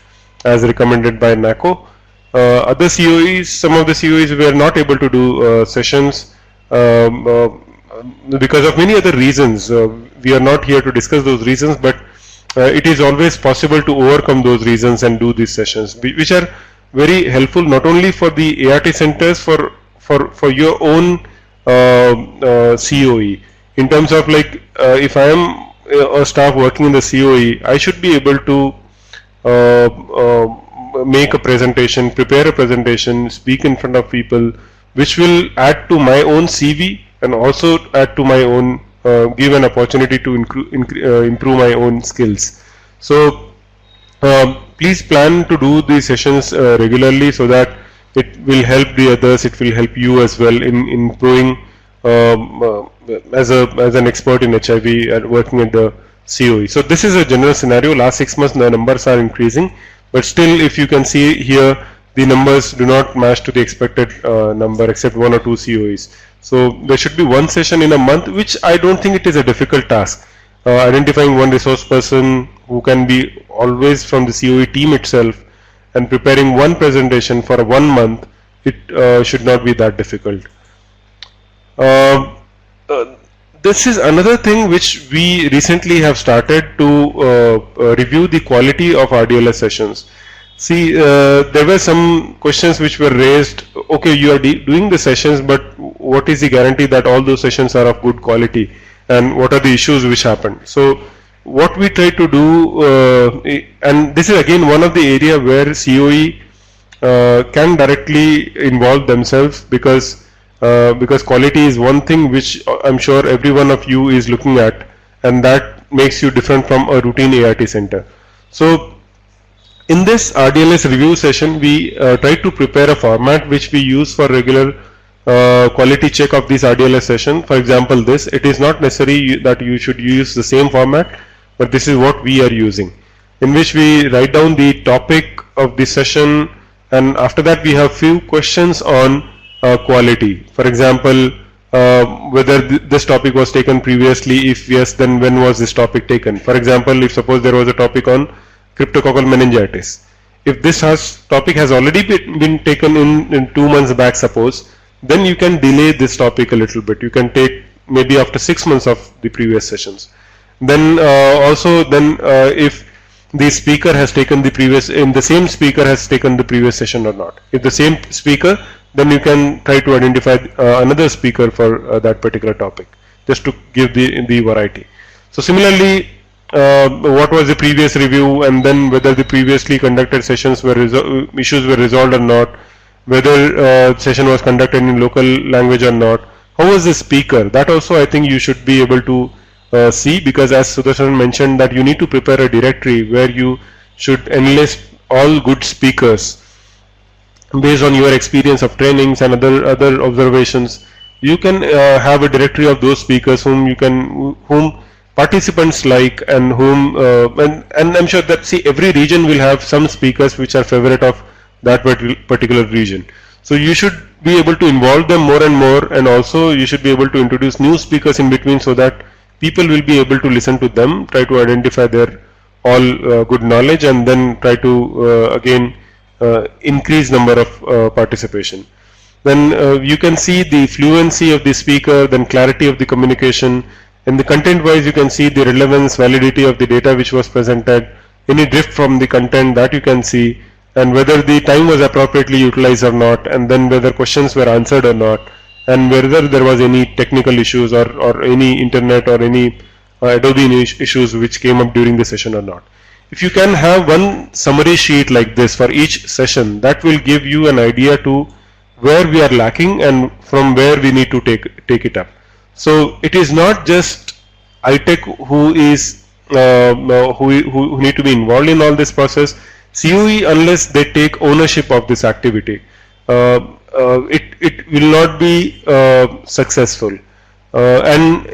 as recommended by NACO. Other CoEs, some of the CoEs were not able to do sessions because of many other reasons. We are not here to discuss those reasons, but it is always possible to overcome those reasons and do these sessions, which are very helpful not only for the ART centers, for your own CoE, in terms of like if I am a staff working in the CoE, I should be able to make a presentation, prepare a presentation, speak in front of people, which will add to my own CV and also add to my own give an opportunity to improve my own skills. So please plan to do these sessions regularly, so that it will help the others, it will help you as well in improving as an expert in HIV and working at the CoE. So this is a general scenario. Last 6 months the numbers are increasing, but still if you can see here, the numbers do not match to the expected number except 1 or 2 CoEs. So there should be one session in a month, which I don't think it is a difficult task. Identifying one resource person who can be always from the CoE team itself and preparing one presentation for 1 month, it should not be that difficult. This is another thing which we recently have started to review the quality of RDLS sessions. See, there were some questions which were raised. Okay, you are doing the sessions, but what is the guarantee that all those sessions are of good quality, and what are the issues which happen? So what we try to do, and this is again one of the area where CoE can directly involve themselves, because quality is one thing which I'm sure every one of you is looking at, and that makes you different from a routine ART center. So in this RDLS review session, we try to prepare a format which we use for regular quality check of this RDLS session. For example, this, it is not necessary that you should use the same format, but this is what we are using, in which we write down the topic of the session, and after that we have few questions on quality. For example, whether this topic was taken previously, if yes, then when was this topic taken? For example, if suppose there was a topic on cryptococcal meningitis, if this topic has already been taken in 2 months back, suppose, then you can delay this topic a little bit. You can take maybe after 6 months of the previous sessions. Then if the speaker has taken the previous, the same speaker has taken the previous session or not. If the same speaker, then you can try to identify another speaker for that particular topic, just to give the variety. So similarly, what was the previous review, and then whether the previously conducted sessions were issues were resolved or not, whether session was conducted in local language or not, how was the speaker, that also I think you should be able to see, because as Sudarsanan mentioned, that you need to prepare a directory where you should enlist all good speakers based on your experience of trainings and other observations. You can have a directory of those speakers whom participants like, and whom and I'm sure that, see, every region will have some speakers which are favorite of that particular region. So you should be able to involve them more and more, and also you should be able to introduce new speakers in between, so that people will be able to listen to them, try to identify their all good knowledge, and then try to again increase number of participation. Then you can see the fluency of the speaker, then clarity of the communication. In the content wise, you can see the relevance, validity of the data which was presented, any drift from the content that you can see, and whether the time was appropriately utilized or not, and then whether questions were answered or not, and whether there was any technical issues or any internet or any Adobe issues which came up during the session or not. If you can have one summary sheet like this for each session, that will give you an idea to where we are lacking and from where we need to take it up. So it is not just ITech who is who need to be involved in all this process. CoE, unless they take ownership of this activity, it will not be successful. And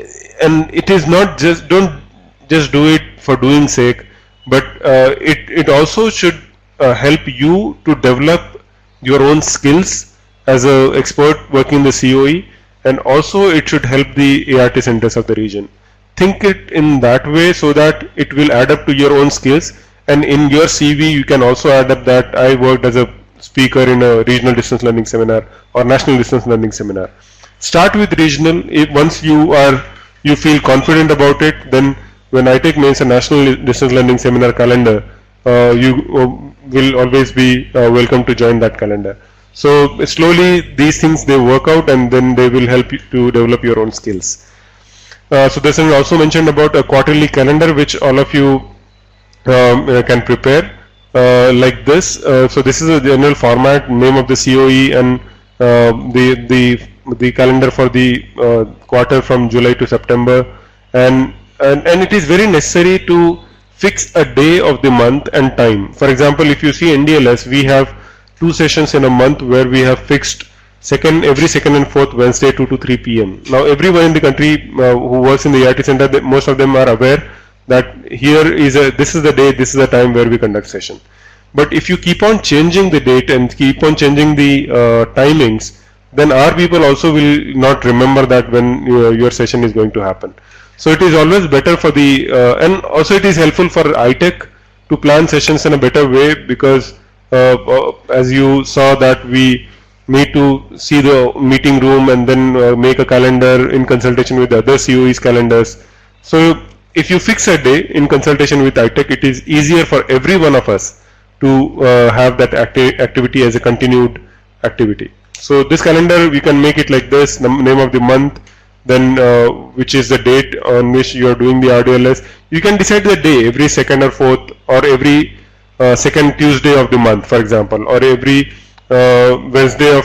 it is not just, don't just do it for doing sake, but it also should help you to develop your own skills as an expert working in the CoE, and also it should help the ART centers of the region. Think it in that way so that it will add up to your own skills, and in your CV you can also add up that I worked as a speaker in a regional distance learning seminar or national distance learning seminar. Start with regional. Once you feel confident about it, then when ITech makes a national distance learning seminar calendar, you will always be welcome to join that calendar. So slowly these things, they work out, and then they will help you to develop your own skills. So this is also mentioned about a quarterly calendar which all of you can prepare like this. So this is a general format, name of the CoE, and the calendar for the quarter from July to September, and it is very necessary to fix a day of the month and time. For example, if you see NDLS, we have 2 sessions in a month where we have fixed every second and fourth Wednesday 2 to 3 p.m. Now everyone in the country who works in the ART center, most of them are aware that this is the day, this is the time where we conduct session. But if you keep on changing the date and keep on changing the timings, then our people also will not remember that when your session is going to happen. So it is always better for the and also it is helpful for ITech to plan sessions in a better way, because as you saw that we need to see the meeting room and then make a calendar in consultation with the other CoEs calendars. So if you fix a day in consultation with ITech, it is easier for every one of us to have that activity as a continued activity. So this calendar, we can make it like this: name of the month, then which is the date on which you are doing the RDLS. You can decide the day, every second or fourth, or every second Tuesday of the month, for example, or every Wednesday of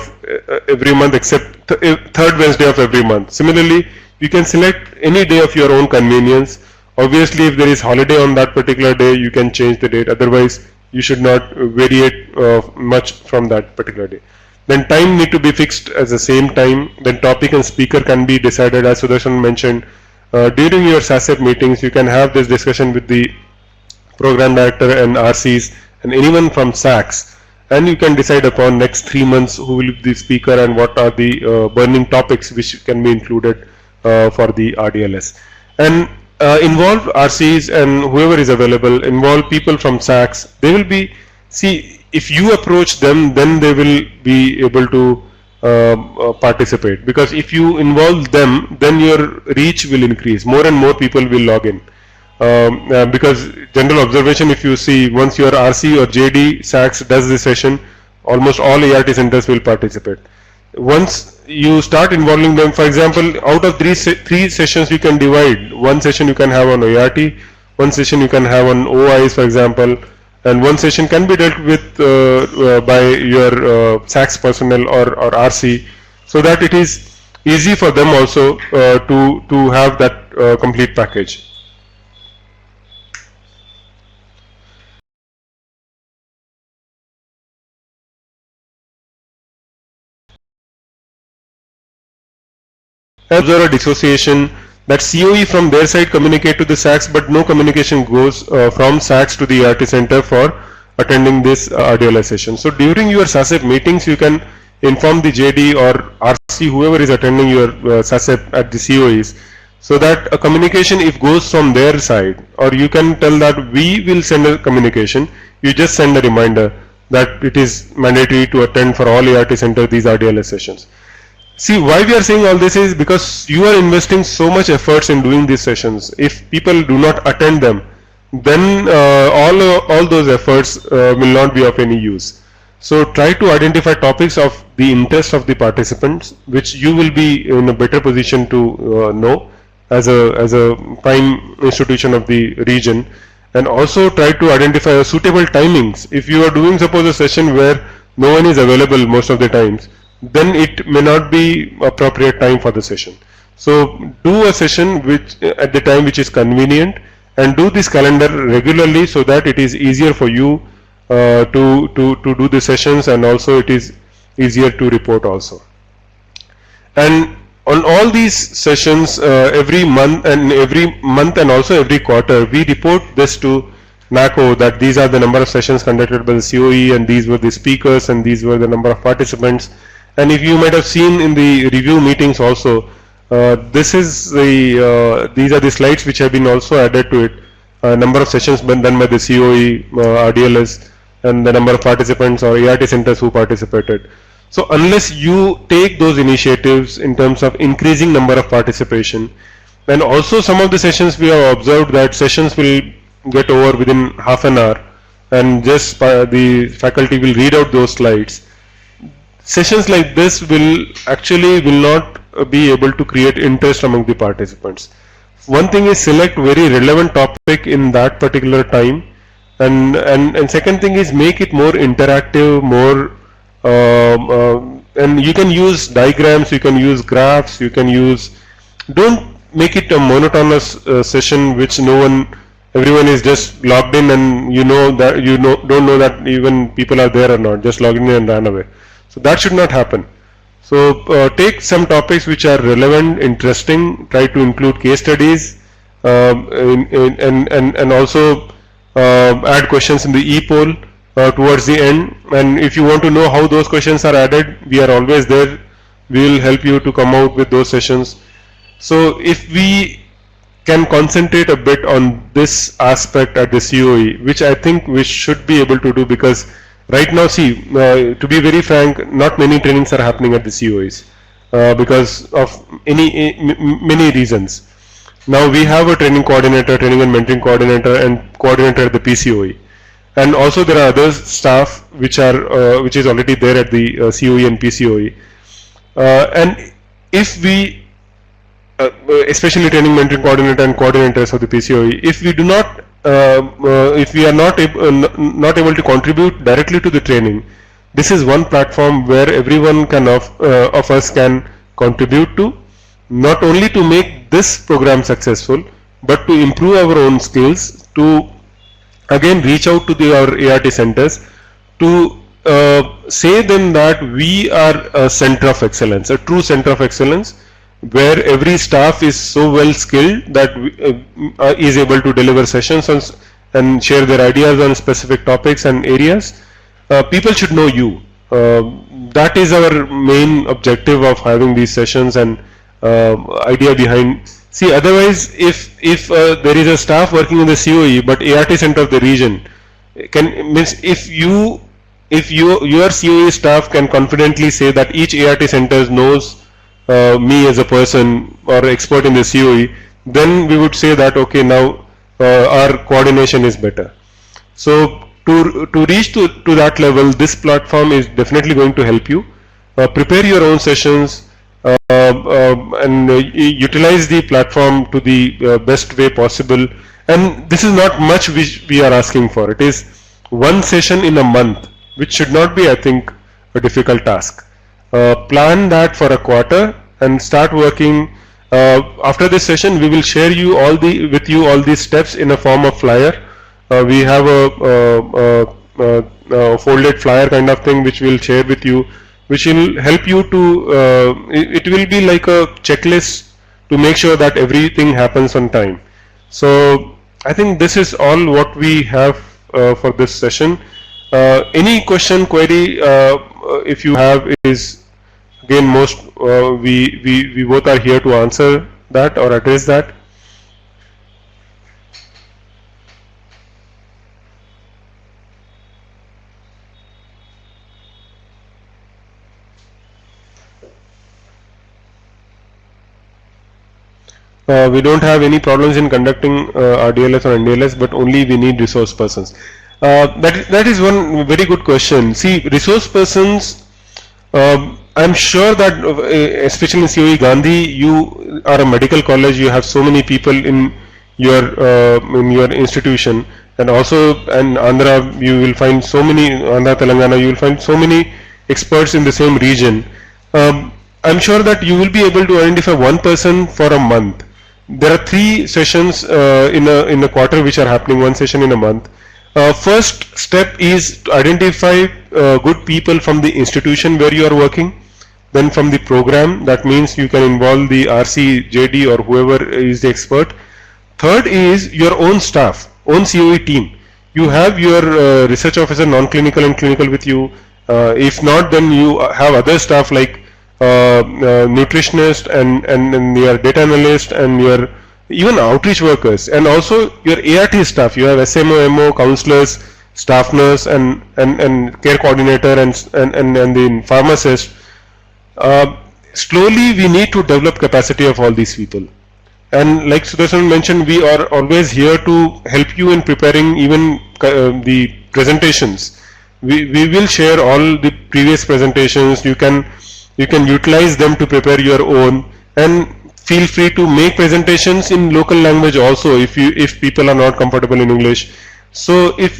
every month except third Wednesday of every month. Similarly, you can select any day of your own convenience. Obviously, if there is holiday on that particular day, you can change the date. Otherwise, you should not variate much from that particular day. Then time need to be fixed as the same time. Then topic and speaker can be decided, as Sudarsanan mentioned. During your SASEP meetings, you can have this discussion with the program director and RCs and anyone from SACs, and you can decide upon next 3 months who will be the speaker and what are the burning topics which can be included for the RDLS. And involve RCs and whoever is available, involve people from SACs. They will be, see, if you approach them, then they will be able to participate, because if you involve them, then your reach will increase. More and more people will log in. Because general observation, if you see, once your RC or JD SACs does this session, almost all ART centers will participate. Once you start involving them, for example, out of three sessions you can divide. One session you can have on ART, one session you can have on OIs, for example, and one session can be dealt with by your SACs personnel or RC, so that it is easy for them also to have that complete package. Observe a dissociation, that CoE from their side communicate to the SACs, but no communication goes from SACs to the ART center for attending this RDLS session. So during your SASEP meetings, you can inform the JD or RC, whoever is attending your SASEP at the CoEs, so that a communication, if goes from their side, or you can tell that we will send a communication, you just send a reminder that it is mandatory to attend for all ART center these RDLS sessions. See, why we are saying all this is because you are investing so much efforts in doing these sessions. If people do not attend them, then all those efforts will not be of any use. So try to identify topics of the interest of the participants, which you will be in a better position to know as a prime institution of the region, and also try to identify suitable timings. If you are doing, suppose, a session where no one is available most of the times, then it may not be appropriate time for the session. So do a session which at the time which is convenient, and do this calendar regularly so that it is easier for you to do the sessions, and also it is easier to report also. And on all these sessions, every month and also every quarter, we report this to NACO, that these are the number of sessions conducted by the CoE, and these were the speakers, and these were the number of participants. And if you might have seen in the review meetings also, these are the slides which have been also added to it. Number of sessions done by the CoE, RDLS, and the number of participants or ART centers who participated. So unless you take those initiatives in terms of increasing number of participation, and also some of the sessions we have observed that sessions will get over within half an hour, and just the faculty will read out those slides. Sessions like this will not be able to create interest among the participants. One thing is select very relevant topic in that particular time, and second thing is make it more interactive, more and you can use diagrams, you can use graphs, you can use, don't make it a monotonous session which everyone is just logged in, and don't know that even people are there or not, just logged in and ran away. So that should not happen. So take some topics which are relevant, interesting, try to include case studies, and also add questions in the e-poll towards the end. And if you want to know how those questions are added, we are always there. We will help you to come out with those sessions. So if we can concentrate a bit on this aspect at the CoE, which I think we should be able to do, because right now, see, to be very frank, not many trainings are happening at the CoEs because of many reasons. Now we have a training coordinator, training and mentoring coordinator, and coordinator at the pCoE, and also there are other staff which is already there at the CoE and pCoE, and if we especially training, mentoring coordinator and coordinators of the pCoE, if we do not if we are not able to contribute directly to the training, this is one platform where everyone of us can contribute to, not only to make this program successful, but to improve our own skills, to again reach out to our ART centers, to say them that we are a center of excellence, a true center of excellence, where every staff is so well skilled that is able to deliver sessions and share their ideas on specific topics and areas. People should know you. That is our main objective of having these sessions, and idea behind. See, otherwise, if there is a staff working in the CoE but ART center of the region, if your CoE staff can confidently say that each ART center knows me as a person or expert in the CoE, then we would say that okay, now our coordination is better. So to reach to that level, this platform is definitely going to help you. Prepare your own sessions and utilize the platform to the best way possible. And this is not much which we are asking for. It is one session in a month, which should not be, I think, a difficult task. Plan that for a quarter and start working. After this session, we will share with you all these steps in a form of flyer. We have a folded flyer kind of thing which we'll share with you, which will help you to. It will be like a checklist to make sure that everything happens on time. So I think this is all what we have for this session. Any question, query, if you have, is again we both are here to answer that or address that. We don't have any problems in conducting RDLS or NDLS, but only we need resource persons. That is one very good question. See, resource persons, I'm sure that especially in CoE Gandhi, you are a medical college, you have so many people in your institution, and also in Andhra you will find so many, Andhra Telangana you will find so many experts in the same region. I'm sure that you will be able to identify one person for a month. There are 3 sessions in a quarter which are happening, 1 session in a month. First step is to identify good people from the institution where you are working. Then from the program, that means you can involve the RC, JD or whoever is the expert. Third is your own staff, own CoE team. You have your research officer, non-clinical and clinical with you. If not, then you have other staff like nutritionist and your data analyst and your even outreach workers, and also your ART staff. You have SMO, MO, counselors, staff nurse and care coordinator and the pharmacist. Slowly we need to develop capacity of all these people. And like Sudarsanan mentioned, we are always here to help you in preparing even the presentations. We will share all the previous presentations. You can utilize them to prepare your own, and feel free to make presentations in local language also if people are not comfortable in English. So if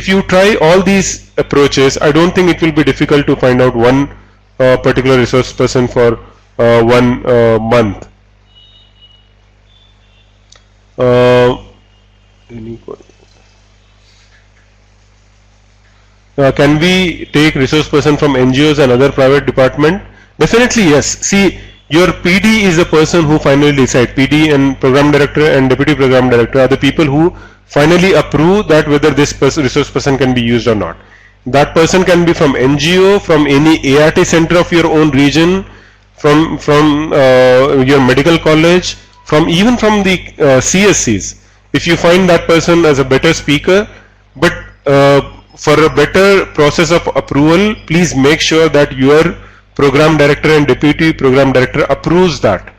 you try all these approaches, I don't think it will be difficult to find out one particular resource person for 1 month. Can we take resource person from NGOs and other private department? Definitely yes. See, your PD is the person who finally decides. PD and program director and deputy program director are the people who finally approve that whether this resource person can be used or not. That person can be from NGO, from any ART center of your own region, from your medical college, even from the CSCs. If you find that person as a better speaker, but for a better process of approval, please make sure that your program director and deputy program director approves that,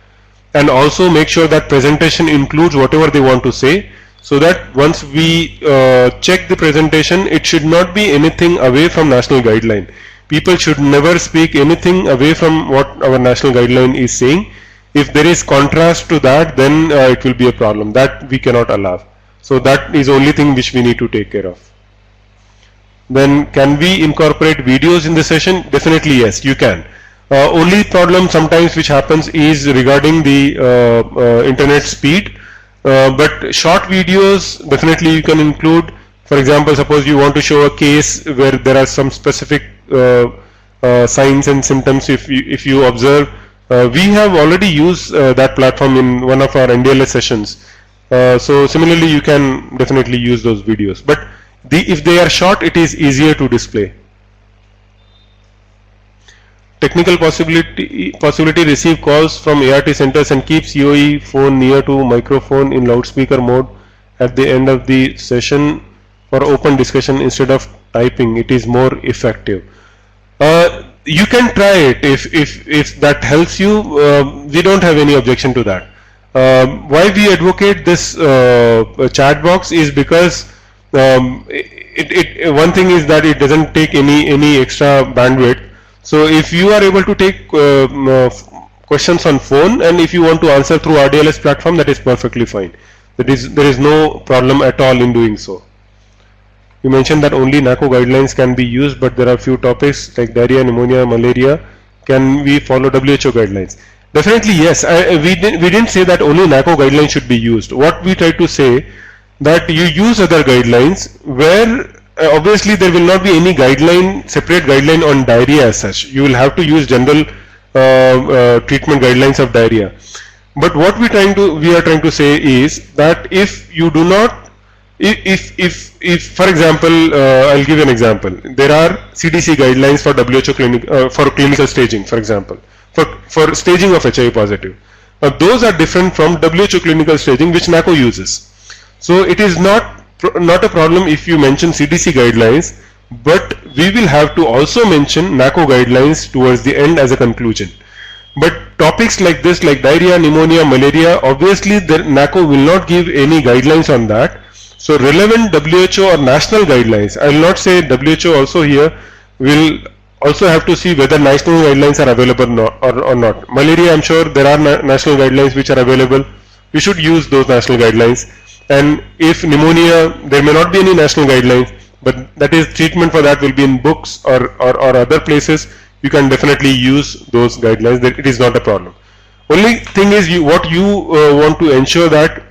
and also make sure that presentation includes whatever they want to say, so that once we check the presentation, it should not be anything away from national guideline. People should never speak anything away from what our national guideline is saying. If there is contrast to that, then it will be a problem that we cannot allow. So that is the only thing which we need to take care of. Then can we incorporate videos in the session? Definitely yes, you can. Only problem sometimes which happens is regarding the internet speed. But short videos definitely you can include. For example, suppose you want to show a case where there are some specific signs and symptoms. If you observe, we have already used that platform in one of our NDLS sessions. So similarly, you can definitely use those videos. But if they are short, it is easier to display. Technical possibility receive calls from ART centers and keep CoE phone near to microphone in loudspeaker mode at the end of the session for open discussion instead of typing. It is more effective. You can try it if that helps you. We don't have any objection to that. Why we advocate this chat box is because one thing is that it doesn't take any extra bandwidth. So if you are able to take questions on phone, and if you want to answer through RDLS platform, that is perfectly fine. There is no problem at all in doing so. You mentioned that only NACO guidelines can be used, but there are few topics like diarrhea, pneumonia, malaria. Can we follow WHO guidelines? Definitely yes. We didn't say that only NACO guidelines should be used. What we try to say that you use other guidelines where obviously there will not be any separate guideline on diarrhea as such. You will have to use general treatment guidelines of diarrhea. But what we are trying to say is that if you do not, if for example, I'll give an example. There are CDC guidelines for WHO for clinical staging, for example, for staging of HIV positive. Now those are different from WHO clinical staging, which NACO uses. So it is not a problem if you mention CDC guidelines, but we will have to also mention NACO guidelines towards the end as a conclusion. But topics like this, like diarrhea, pneumonia, malaria, obviously the NACO will not give any guidelines on that. So relevant WHO or national guidelines, I will not say WHO also here, will also have to see whether national guidelines are available or not. Malaria, I'm sure there are national guidelines which are available. We should use those national guidelines. And if pneumonia, there may not be any national guidelines, but that is treatment for that will be in books or other places. You can definitely use those guidelines. That it is not a problem. Only thing is what you want to ensure that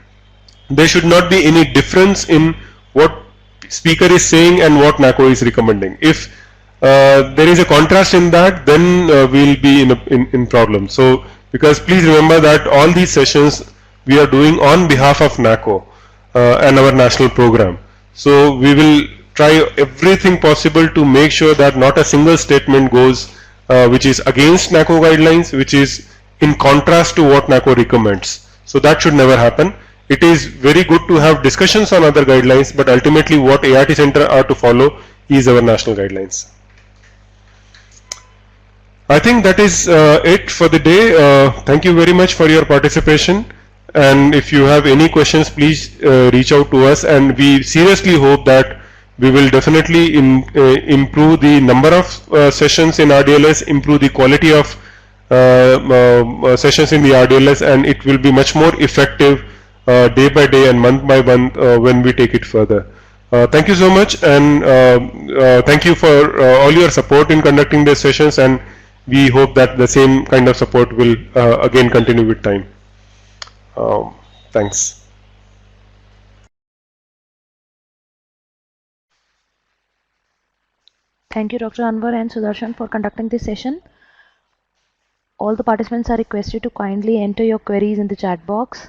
there should not be any difference in what speaker is saying and what NACO is recommending. If there is a contrast in that, then we'll be in problem. So, because please remember that all these sessions we are doing on behalf of NACO and our national program. So, we will try everything possible to make sure that not a single statement goes which is against NACO guidelines, which is in contrast to what NACO recommends. So, that should never happen. It is very good to have discussions on other guidelines, but ultimately what ART Center are to follow is our national guidelines. I think that is it for the day. Thank you very much for your participation. And if you have any questions, please reach out to us. And we seriously hope that we will definitely improve the number of sessions in RDLS, improve the quality of sessions in the RDLS, and it will be much more effective day by day and month by month when we take it further. Thank you so much, and thank you for all your support in conducting these sessions, and we hope that the same kind of support will again continue with time. Thanks. Thank you, Dr. Anwar and Sudarshan, for conducting this session. All the participants are requested to kindly enter your queries in the chat box.